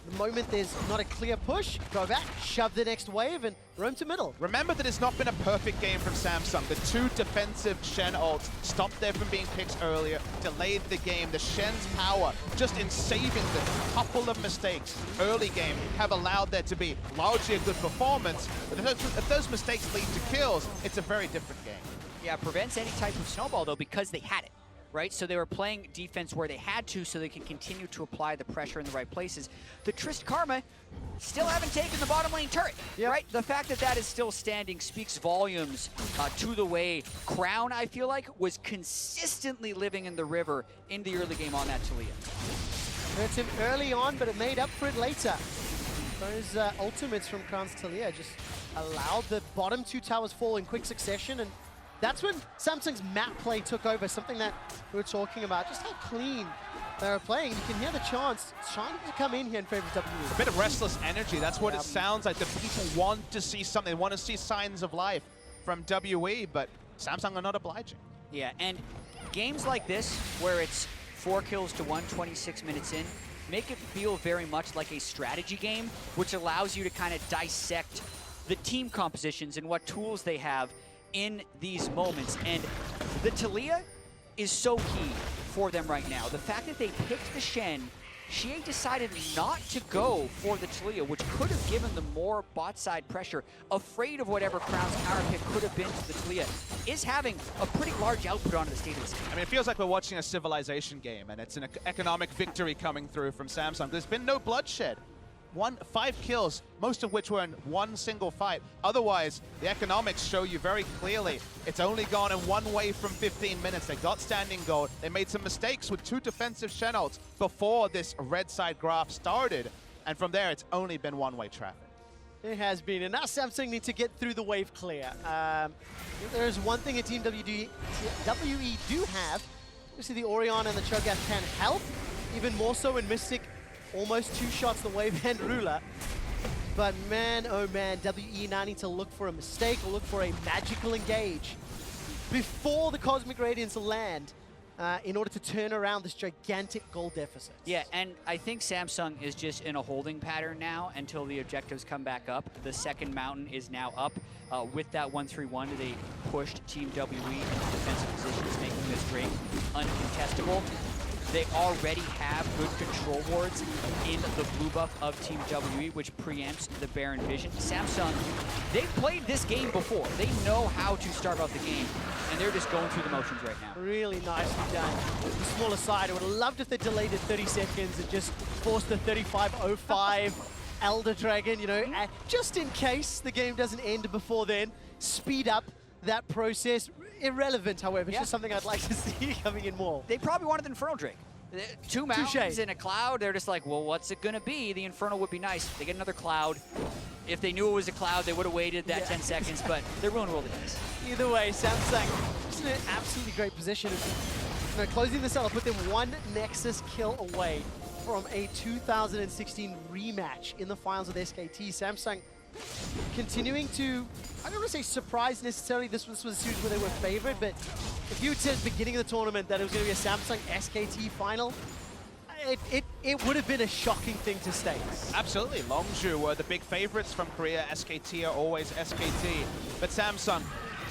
S1: The moment there's not a clear push, go back, shove the next wave, and roam to middle.
S2: Remember that it's not been a perfect game from Samsung. The two defensive Shen ults stopped there from being picked earlier, delayed the game. The Shen's power, just in saving the couple of mistakes early game, have allowed there to be largely a good performance. But if those mistakes lead to kills, it's a very different game.
S3: Yeah, prevents any type of snowball, though, because they had it, right? So they were playing defense where they had to so they can continue to apply the pressure in the right places. The Trist Karma still haven't taken the bottom lane turret, right? The fact that that is still standing speaks volumes to the way Crown, I feel like, was consistently living in the river in the early game on that Taliyah.
S1: Hurts him early on, but it made up for it later. Those ultimates from Crown's Taliyah just allowed the bottom two towers fall in quick succession, and that's when Samsung's map play took over, something that we were talking about, just how clean they were playing. You can hear the chants trying to come in here in favor of WWE.
S2: A bit of restless energy, that's what it sounds like. The people want to see something, they want to see signs of life from WE, but Samsung are not obliging.
S3: Yeah, and games like this, where it's 4 kills to 1, 26 minutes in, make it feel very much like a strategy game, which allows you to kind of dissect the team compositions and what tools they have in these moments. And the Taliyah is so key for them right now. The fact that they picked the Shen, xiye decided not to go for the Taliyah, which could have given them more bot side pressure, afraid of whatever Crown's counter pick could have been to the Taliyah, is having a pretty large output onto the state of the stage.
S2: I mean, it feels like we're watching a civilization game, and it's an economic victory coming through from Samsung. There's been no bloodshed. 5 kills, most of which were in one single fight. Otherwise, the economics show you very clearly it's only gone in one way from 15 minutes. They got standing gold. They made some mistakes with 2 defensive Shen ults before this red side graph started. And from there, it's only been one-way traffic.
S1: It has been, and now Samsung need to get through the wave clear. There's one thing a Team WE do have. Obviously, the Orianna and the Cho'Gath can help, even more so in Mystic. Almost 2 shots the wave and ruler. But man, oh man, WE now need to look for a mistake or look for a magical engage before the Cosmic Radiance land in order to turn around this gigantic goal deficit.
S3: Yeah, and I think Samsung is just in a holding pattern now until the objectives come back up. The second mountain is now up. With that 1-3-1, they pushed Team WE into defensive positions, making this break uncontestable. They already have good control wards in the blue buff of Team WE, which preempts the Baron Vision. Samsung, they've played this game before. They know how to start out the game, and they're just going through the motions right now.
S1: Really nicely done. The smaller side, I would have loved if they delayed it 30 seconds and just forced the 35:05 Elder Dragon, you know, just in case the game doesn't end before then. Speed up that process. Irrelevant, however, it's just something I'd like to see coming in more.
S3: They probably wanted the Infernal Drake. 2 mountains in a cloud, they're just like, well, what's it gonna be? The Infernal would be nice. They get another cloud. If they knew it was a cloud, they would have waited that 10 seconds, but they're willing to roll the dice.
S1: Either way, Samsung just in an absolutely great position. You know, closing this out, I'll put them 1 Nexus kill away from a 2016 rematch in the finals with SKT. Samsung continuing to, I don't want to say surprise necessarily, this was a series where they were favored, but if you had said at the beginning of the tournament that it was going to be a Samsung SKT final, it would have been a shocking thing to state.
S2: Absolutely. Longzhu were the big favorites from Korea. SKT are always SKT. But Samsung,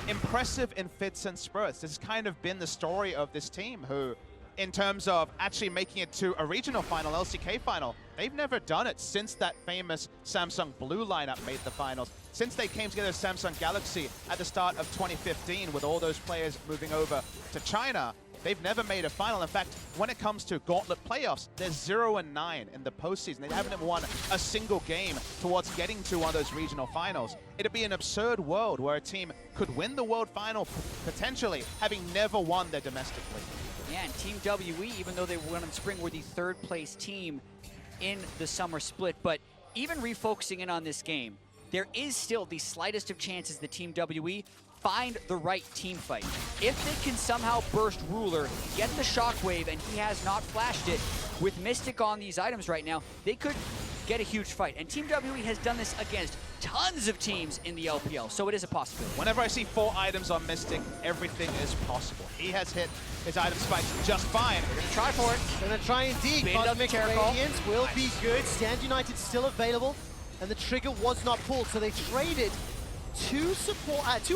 S2: impressive in fits and spurts. This has kind of been the story of this team who, in terms of actually making it to a regional final, LCK final, they've never done it since that famous Samsung Blue lineup made the finals. Since they came together as Samsung Galaxy at the start of 2015 with all those players moving over to China, they've never made a final. In fact, when it comes to Gauntlet playoffs, they're 0-9 in the postseason. They haven't won a single game towards getting to one of those regional finals. It'd be an absurd world where a team could win the world final potentially, having never won their domestic league.
S3: Yeah, and Team WE, even though they won in spring, were the 3rd place team in the summer split. But even refocusing in on this game, there is still the slightest of chances that Team WE find the right team fight. If they can somehow burst Ruler, get the shockwave, and he has not flashed it, with Mystic on these items right now, they could get a huge fight. And Team WE has done this against tons of teams in the LPL, so it is a possibility.
S2: Whenever I see 4 items on Mystic, everything is possible. He has hit his item spikes just fine.
S3: We're gonna try for it.
S1: Gonna try indeed. Cosmic Radiance will be good. Stand United still available, and the trigger was not pulled, so they traded 2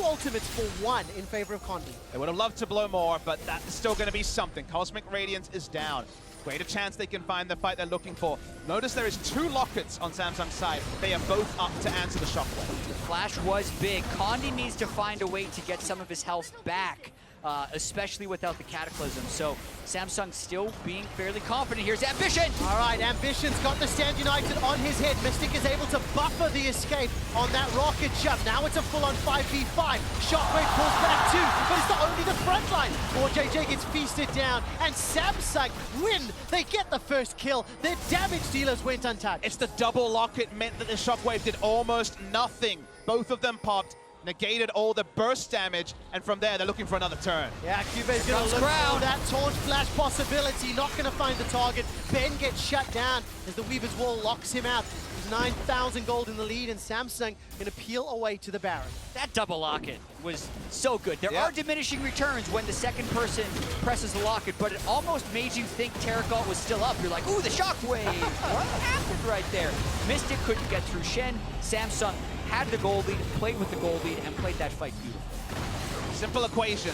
S1: ultimates for 1 in favor of Condi.
S2: They would have loved to blow more, but that is still going to be something. Cosmic Radiance is down. greater chance they can find the fight they're looking for. Notice there is 2 lockets on Samsung's side. They are both up to answer the shockwave.
S3: The flash was big. Condi needs to find a way to get some of his health back, especially without the Cataclysm. So Samsung still being fairly confident. Here's Ambition!
S1: All right, Ambition's got the Stand United on his head. Mystic is able to buffer the escape on that rocket jump. Now it's a full-on 5v5. Shockwave pulls back too, but it's not only the front line. CoreJJ gets feasted down, and Samsung win. They get the first kill. Their damage dealers went untouched.
S2: It's the double locket meant that the shockwave did almost nothing. Both of them popped, negated all the burst damage, and from there they're looking for another turn.
S1: Yeah, CuVee's gonna look for that taunt flash possibility, not gonna find the target. Ben gets shut down as the Weaver's Wall locks him out. There's 9,000 gold in the lead, and Samsung gonna peel away to the Baron.
S3: That double locket was so good. There are diminishing returns when the second person presses the locket, but it almost made you think Taric ult was still up. You're like, ooh, the shockwave! What happened right there? Mystic couldn't get through Shen. Samsung had the gold lead, played with the gold lead, and played that fight beautifully.
S2: Simple equation.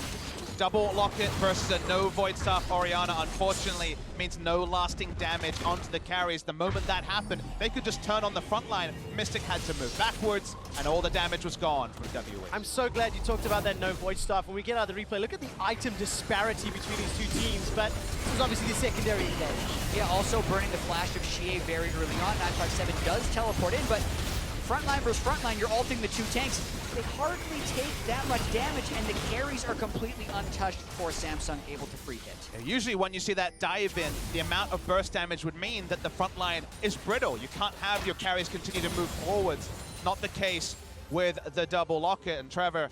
S2: Double locket versus a no void staff Orianna, unfortunately, means no lasting damage onto the carries. The moment that happened, they could just turn on the front line. Mystic had to move backwards, and all the damage was gone from WE.
S1: I'm so glad you talked about that no void staff. When we get out of the replay, look at the item disparity between these two teams, but this was obviously the secondary engage.
S3: Yeah, also burning the flash of xiye very early on. 957 does teleport in, but frontline versus frontline, you're ulting the 2 tanks. They hardly take that much damage, and the carries are completely untouched for Samsung, able to free hit.
S2: Yeah, usually when you see that dive in, the amount of burst damage would mean that the front line is brittle. You can't have your carries continue to move forwards. Not the case with the double locket. And Trevor,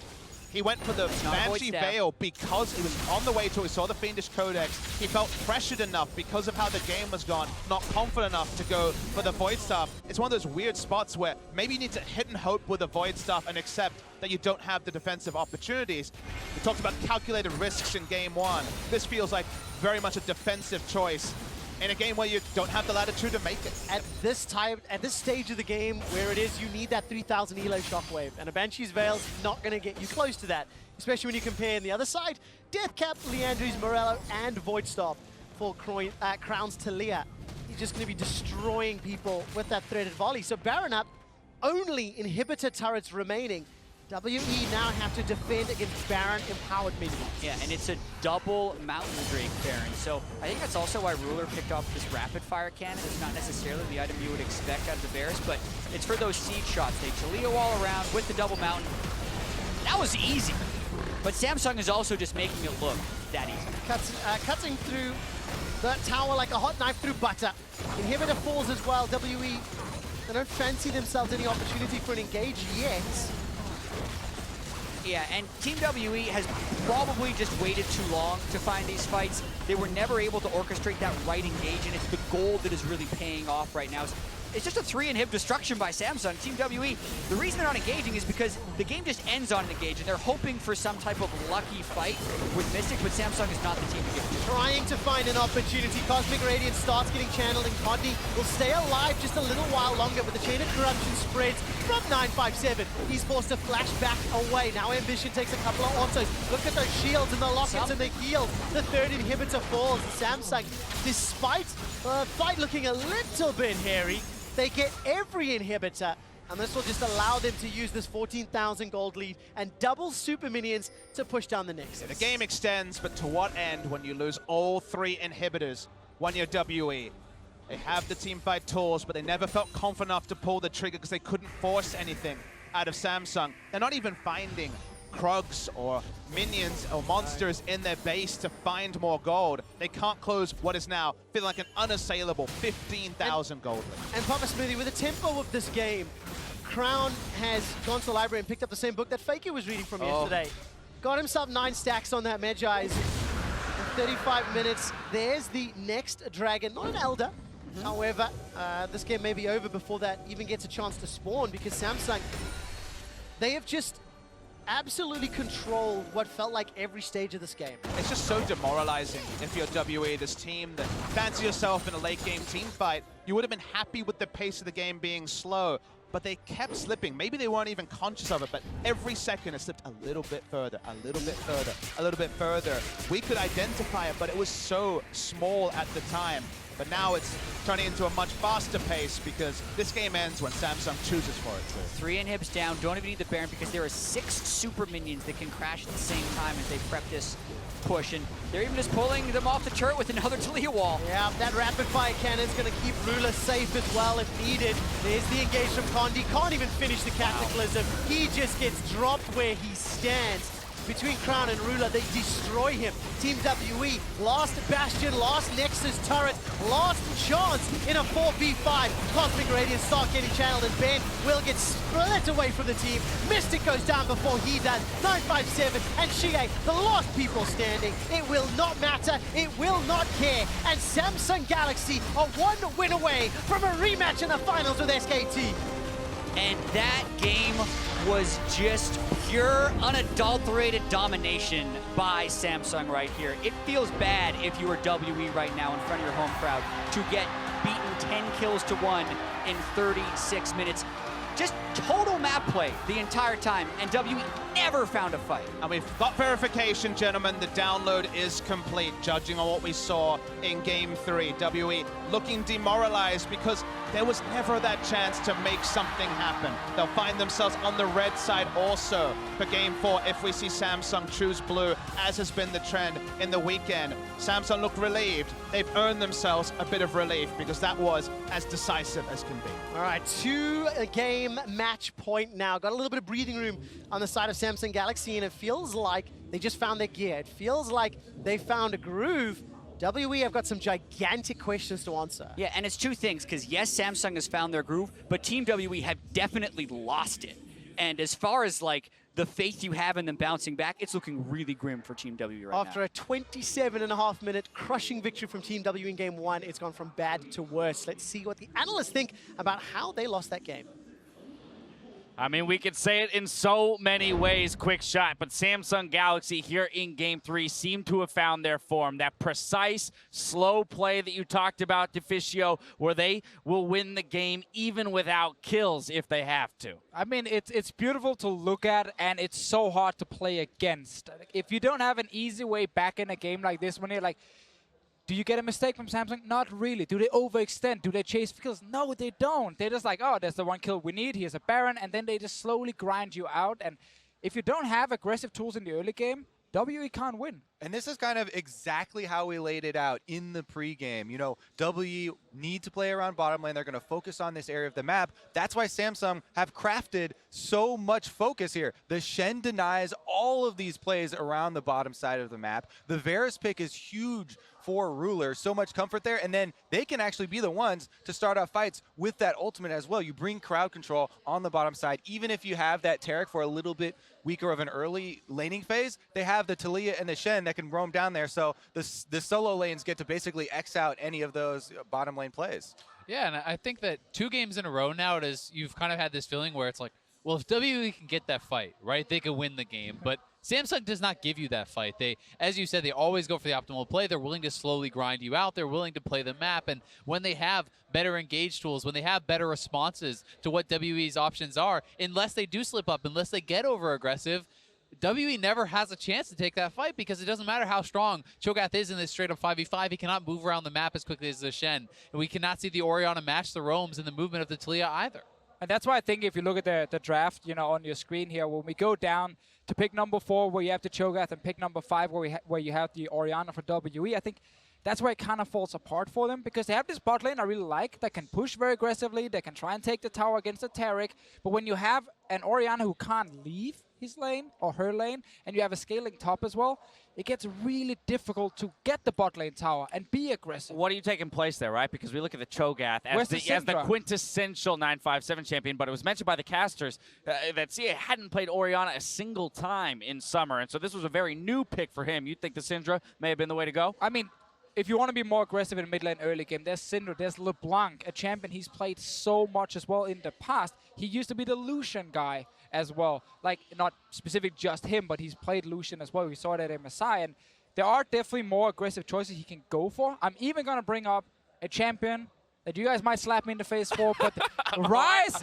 S2: he went for the Banshee Veil because he was on the way to it. He saw the Fiendish Codex. He felt pressured enough because of how the game was gone, not confident enough to go for the Void Staff. It's one of those weird spots where maybe you need to hit and hope with the Void Staff and accept that you don't have the defensive opportunities. We talked about calculated risks in game 1. This feels like very much a defensive choice in a game where you don't have the latitude to make it.
S1: At this stage of the game where it is, you need that 3,000 elo shockwave, and a Banshee's Veil's not going to get you close to that, especially when you compare on the other side, Deathcap, Leandries, Morello, and Voidstaff for Crown's Taliyah. He's just going to be destroying people with that threaded volley. So Baron up, only inhibitor turrets remaining. WE now have to defend against Baron empowered minions. Yeah,
S3: and it's a double Mountain Drake Baron. So I think that's also why Ruler picked up this rapid fire cannon. It's not necessarily the item you would expect out of the Varus, but it's for those siege shots. They Taliyah wall around with the double Mountain. That was easy. But Samsung is also just making it look that easy.
S1: Cutting through that tower like a hot knife through butter. Inhibitor falls as well. WE, they don't fancy themselves any opportunity for an engage yet.
S3: Yeah, and Team WE has probably just waited too long to find these fights. They were never able to orchestrate that right engage, and it's the gold that is really paying off right now. It's just a 3-inhib destruction by Samsung. Team WE, the reason they're not engaging is because the game just ends on an engage, and they're hoping for some type of lucky fight with Mystic, but Samsung is not the team to give it to.
S1: Trying to find an opportunity. Cosmic Radiance starts getting channeled, and Condi will stay alive just a little while longer, but the chain of corruption spreads from 957. He's forced to flash back away. Now Ambition takes a couple of autos. Look at those shields and the lockets and the heals. The third inhibitor falls. Samsung, despite the fight looking a little bit hairy, they get every inhibitor, and this will just allow them to use this 14,000 gold lead and double super minions to push down the Nexus.
S2: The game extends, but to what end when you lose all 3 inhibitors when you're WE? They have the teamfight tools, but they never felt confident enough to pull the trigger because they couldn't force anything out of Samsung. They're not even finding Krugs or minions or monsters in their base to find more gold. They can't close what is now feeling like an unassailable 15,000 gold.
S1: And Papa Smithy, with the tempo of this game, Crown has gone to the library and picked up the same book that FLICKR was reading from yesterday. Got himself 9 stacks on that Magi's in 35 minutes. There's the next dragon, not an Elder. However, this game may be over before that even gets a chance to spawn, because Samsung, they have just absolutely controlled what felt like every stage of this game.
S2: It's just so demoralizing if you're WE, this team that fancy yourself in a late game team fight. You would have been happy with the pace of the game being slow. but they kept slipping. Maybe they weren't even conscious of it, but every second it slipped a little bit further, a little bit further, a little bit further. We could identify it, but it was so small at the time. But now it's turning into a much faster pace because this game ends when Samsung chooses for it to.
S3: 3 inhibs down, don't even need the Baron because there are 6 super minions that can crash at the same time as they prep this push. And they're even just pulling them off the turret with another Taliyah wall.
S1: Yeah, that rapid fire cannon's going to keep Ruler safe as well if needed. There's the engage from Condi. Can't even finish the Cataclysm. He just gets dropped where he stands. Between Crown and Ruler, they destroy him. Team WE, last Bastion, last Nexus turret, last chance in a 4v5. Cosmic Radiance start getting channeled, and Ben will get split away from the team. Mystic goes down before he does. 957 and xiye, the last people standing. It will not matter, it will not care. And Samsung Galaxy are 1 win away from a rematch in the finals with SKT.
S3: And that game was just pure, unadulterated domination by Samsung right here. It feels bad if you are WE right now in front of your home crowd to get beaten 10 kills to 1 in 36 minutes. Just total map play the entire time, and WE never found a fight.
S2: And we've got verification, gentlemen. The download is complete, judging on what we saw in Game 3. WE looking demoralized because there was never that chance to make something happen. They'll find themselves on the red side also for Game 4 if we see Samsung choose blue, as has been the trend in the weekend. Samsung look relieved. They've earned themselves a bit of relief because that was as decisive as can be.
S1: All right, 2-game match point now. Got a little bit of breathing room on the side of Samsung Galaxy, and it feels like they just found their gear. It feels like they found a groove. WE have got some gigantic questions to answer.
S3: Yeah, and it's 2 things, because yes, Samsung has found their groove, but Team WE have definitely lost it. And as far as like the faith you have in them bouncing back, it's looking really grim for Team WE right now.
S1: After a 27.5-minute crushing victory from Team W in Game 1, it's gone from bad to worse. Let's see what the analysts think about how they lost that game.
S4: I mean, we could say it in so many ways, quick shot, but Samsung Galaxy here in Game 3 seem to have found their form. That precise, slow play that you talked about, Deficio, where they will win the game even without kills if they have to.
S5: I mean, it's beautiful to look at, and it's so hard to play against. If you don't have an easy way back in a game like this, when you're like, do you get a mistake from Samsung? Not really. Do they overextend? Do they chase kills? No, they don't. They're just like, oh, there's the 1 kill we need. Here's a Baron. And then they just slowly grind you out. And if you don't have aggressive tools in the early game, WE can't win.
S6: And this is kind of exactly how we laid it out in the pregame. You know, WE need to play around bottom lane. They're going to focus on this area of the map. That's why Samsung have crafted so much focus here. The Shen denies all of these plays around the bottom side of the map. The Varus pick is huge for Ruler, so much comfort there, and then they can actually be the ones to start off fights with that ultimate as well. You bring crowd control on the bottom side. Even if you have that Taric for a little bit weaker of an early laning phase, they have the Taliyah and the Shen that can roam down there, so the solo lanes get to basically X out any of those bottom lane plays.
S7: Yeah, and I think that 2 games in a row now, you've kind of had this feeling where it's like, well, if WE can get that fight, right, they could win the game, but Samsung does not give you that fight. They, as you said, they always go for the optimal play. They're willing to slowly grind you out. They're willing to play the map. And when they have better engage tools, when they have better responses to what WE's options are, unless they do slip up, unless they get over-aggressive, WE never has a chance to take that fight because it doesn't matter how strong Cho'Gath is in this straight-up 5v5. He cannot move around the map as quickly as the Shen. And we cannot see the Orianna match the roams and the movement of the Taliyah either.
S5: And that's why I think if you look at the draft, you know, on your screen here, when we go down to pick number 4, where you have the Cho'Gath, and pick number 5, where you have the Orianna for WE, I think that's where it kind of falls apart for them, because they have this bot lane I really like that can push very aggressively. They can try and take the tower against the Taric. But when you have an Orianna who can't leave his lane or her lane, and you have a scaling top as well, it gets really difficult to get the bot lane tower and be aggressive.
S4: What are you taking place there, right? Because we look at the Cho'Gath as the quintessential 957 champion, but it was mentioned by the casters that xiye hadn't played Orianna a single time in summer, and so this was a very new pick for him. You'd think the Syndra may have been the way to go?
S5: I mean, if you want to be more aggressive in mid lane early game, there's Syndra, there's LeBlanc, a champion he's played so much as well in the past. He used to be the Lucian guy as well. Like, not specific just him, but he's played Lucian as well. We saw that at MSI, and there are definitely more aggressive choices he can go for. I'm even going to bring up a champion that you guys might slap me in the face for, but Rise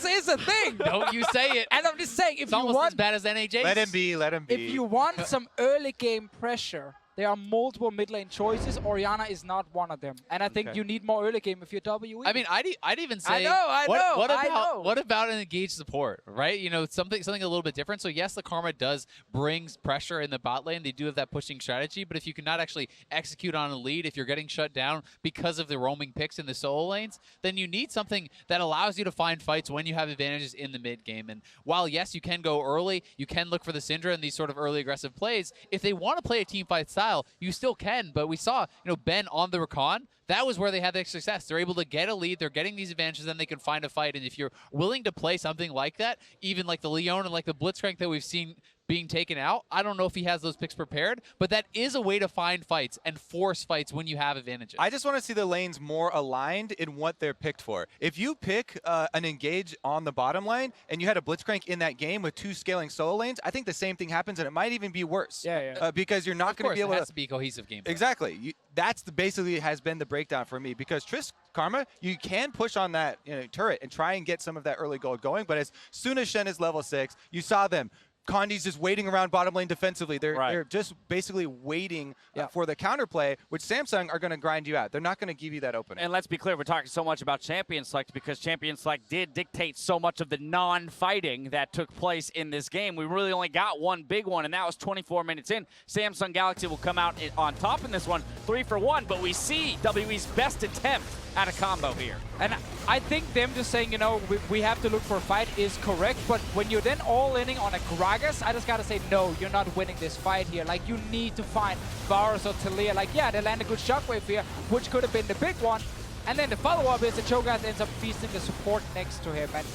S5: is a thing.
S7: Don't you say it.
S5: And I'm just saying, if
S7: It's
S5: you
S7: almost
S5: want,
S7: as bad as NHA.
S6: Let him be, let him be.
S5: if you want some early game pressure, there are multiple mid lane choices. Orianna is not one of them. And I think you need more early game if you're WE.
S7: I mean, I'd even say.
S5: I know.
S7: What about an engaged support, right? You know, something a little bit different. So yes, the Karma does brings pressure in the bot lane. They do have that pushing strategy, but if you cannot actually execute on a lead, if you're getting shut down because of the roaming picks in the solo lanes, then you need something that allows you to find fights when you have advantages in the mid game. And while yes, you can go early, you can look for the Syndra and these sort of early aggressive plays. If they want to play a team fight style, you still can, but we saw, Ben on the Recon, that was where they had their success. They're able to get a lead, they're getting these advantages, then they can find a fight. And if you're willing to play something like that, even like the Leon and like the Blitzcrank that we've seen being taken out, I don't know if he has those picks prepared, but that is a way to find fights and force fights when you have advantages.
S6: I just want to see the lanes more aligned in what they're picked for. If you pick an engage on the bottom line and you had a Blitzcrank in that game with 2 scaling solo lanes, I think the same thing happens and it might even be worse. Because you're not going to be able
S7: it has to be a cohesive game.
S6: Exactly. That's basically has been the breakdown for me, because Karma, you can push on that turret and try and get some of that early gold going, but as soon as Shen is level 6, you saw them. Condi's just waiting around bottom lane defensively. They're just basically waiting for the counterplay, which Samsung are going to grind you out. They're not going to give you that opening.
S4: And let's be clear, we're talking so much about Champion Select because Champion Select did dictate so much of the non-fighting that took place in this game. We really only got one big one, and that was 24 minutes in. Samsung Galaxy will come out on top in this one, 3-for-1, but we see WE's best attempt at a combo here.
S5: And I think them just saying, we have to look for a fight is correct, but when you're then all-inning on a Gragas, I just gotta say, no, you're not winning this fight here. Like, you need to find Varus or Taliyah. Like, yeah, they land a good shockwave here, which could have been the big one. And then the follow-up is that Cho'Gath ends up feasting the support next to him. And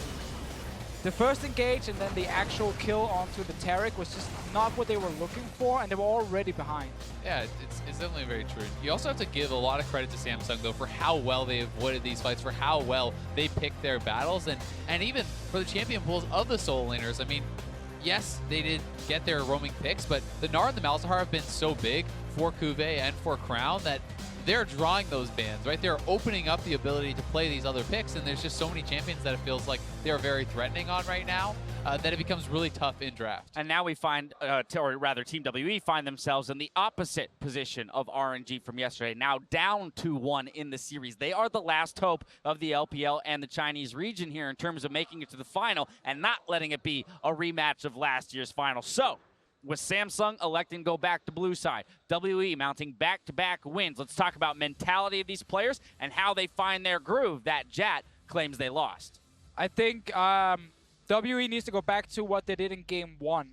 S5: the first engage and then the actual kill onto the Taric was just not what they were looking for, and they were already behind.
S7: Yeah, it's definitely very true. You also have to give a lot of credit to Samsung, though, for how well they avoided these fights, for how well they picked their battles, and even for the champion pools of the solo laners. I mean, yes, they did get their roaming picks, but the Gnar and the Malzahar have been so big for CuVee and for Crown that they're drawing those bans, right? They're opening up the ability to play these other picks, and there's just so many champions that it feels like they're very threatening on right now that it becomes really tough in draft.
S4: And now we find, or rather Team WE find themselves in the opposite position of RNG from yesterday, now down 2-1 in the series. They are the last hope of the LPL and the Chinese region here in terms of making it to the final and not letting it be a rematch of last year's final. So, with Samsung electing to go back to blue side, WE mounting back-to-back wins. Let's talk about mentality of these players and how they find their groove that Jat claims they lost.
S5: I think WE needs to go back to what they did in game 1,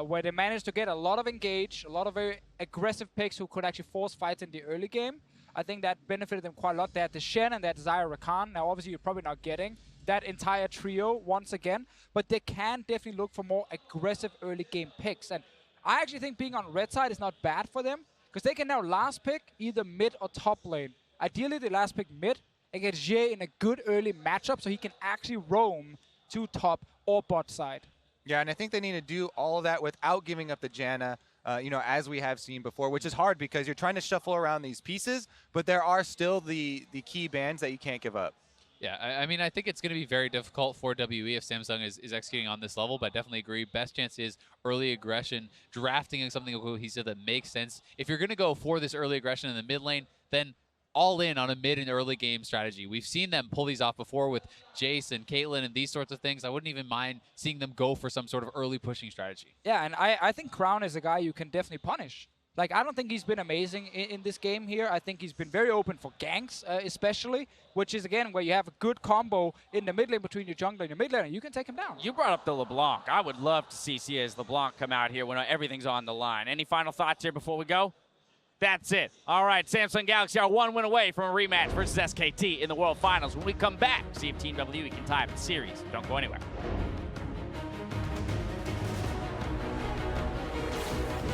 S5: where they managed to get a lot of engage, a lot of very aggressive picks who could actually force fights in the early game. I think that benefited them quite a lot. They had the Shen and they had Zyra Rakan. Now, obviously, you're probably not getting that entire trio once again, but they can definitely look for more aggressive early game picks. And I actually think being on red side is not bad for them, because they can now last pick either mid or top lane. Ideally, they last pick mid and get xiye in a good early matchup so he can actually roam to top or bot side.
S6: Yeah, and I think they need to do all of that without giving up the Janna, as we have seen before, which is hard because you're trying to shuffle around these pieces, but there are still the key bans that you can't give up.
S7: Yeah, I mean, I think it's going to be very difficult for WE if Samsung is executing on this level, but I definitely agree. Best chance is early aggression, drafting something cohesive that makes sense. If you're going to go for this early aggression in the mid lane, then all in on a mid and early game strategy. We've seen them pull these off before with Jace and Caitlyn and these sorts of things. I wouldn't even mind seeing them go for some sort of early pushing strategy.
S5: Yeah, and I think Crown is a guy you can definitely punish. Like, I don't think he's been amazing in this game here. I think he's been very open for ganks, especially, which is, again, where you have a good combo in the mid lane between your jungler and your mid lane, and you can take him down.
S4: You brought up the LeBlanc. I would love to see xiye's LeBlanc come out here when everything's on the line. Any final thoughts here before we go? That's it. All right, Samsung Galaxy are 1 win away from a rematch versus SKT in the World Finals. When we come back, see if Team WE can tie up the series. Don't go anywhere.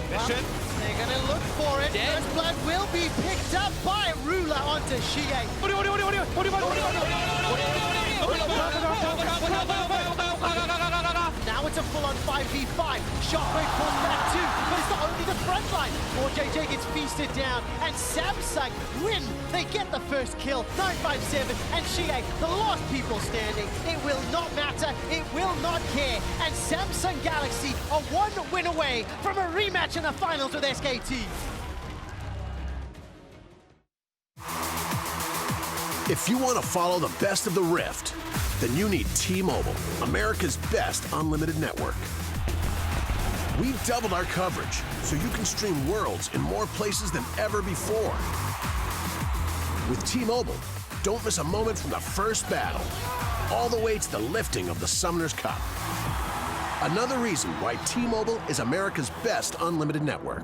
S1: Mission. They're going to look for it. First blood will be picked up by Ruler onto xiye. Now it's a full-on 5v5. Shockwave pulls back too, but it's not only the front line. time. CoreJJ gets feasted down, and Samsung win. They get the first kill, 957, and xiye, the last people standing. It will not matter, it will not care, and Samsung Galaxy are one win away from a rematch in the finals with SKT.
S8: If you want to follow the best of the Rift, then you need T-Mobile, America's best unlimited network. We've doubled our coverage, so you can stream Worlds in more places than ever before. With T-Mobile, don't miss a moment from the first battle, all the way to the lifting of the Summoner's Cup. Another reason why T-Mobile is America's best unlimited network.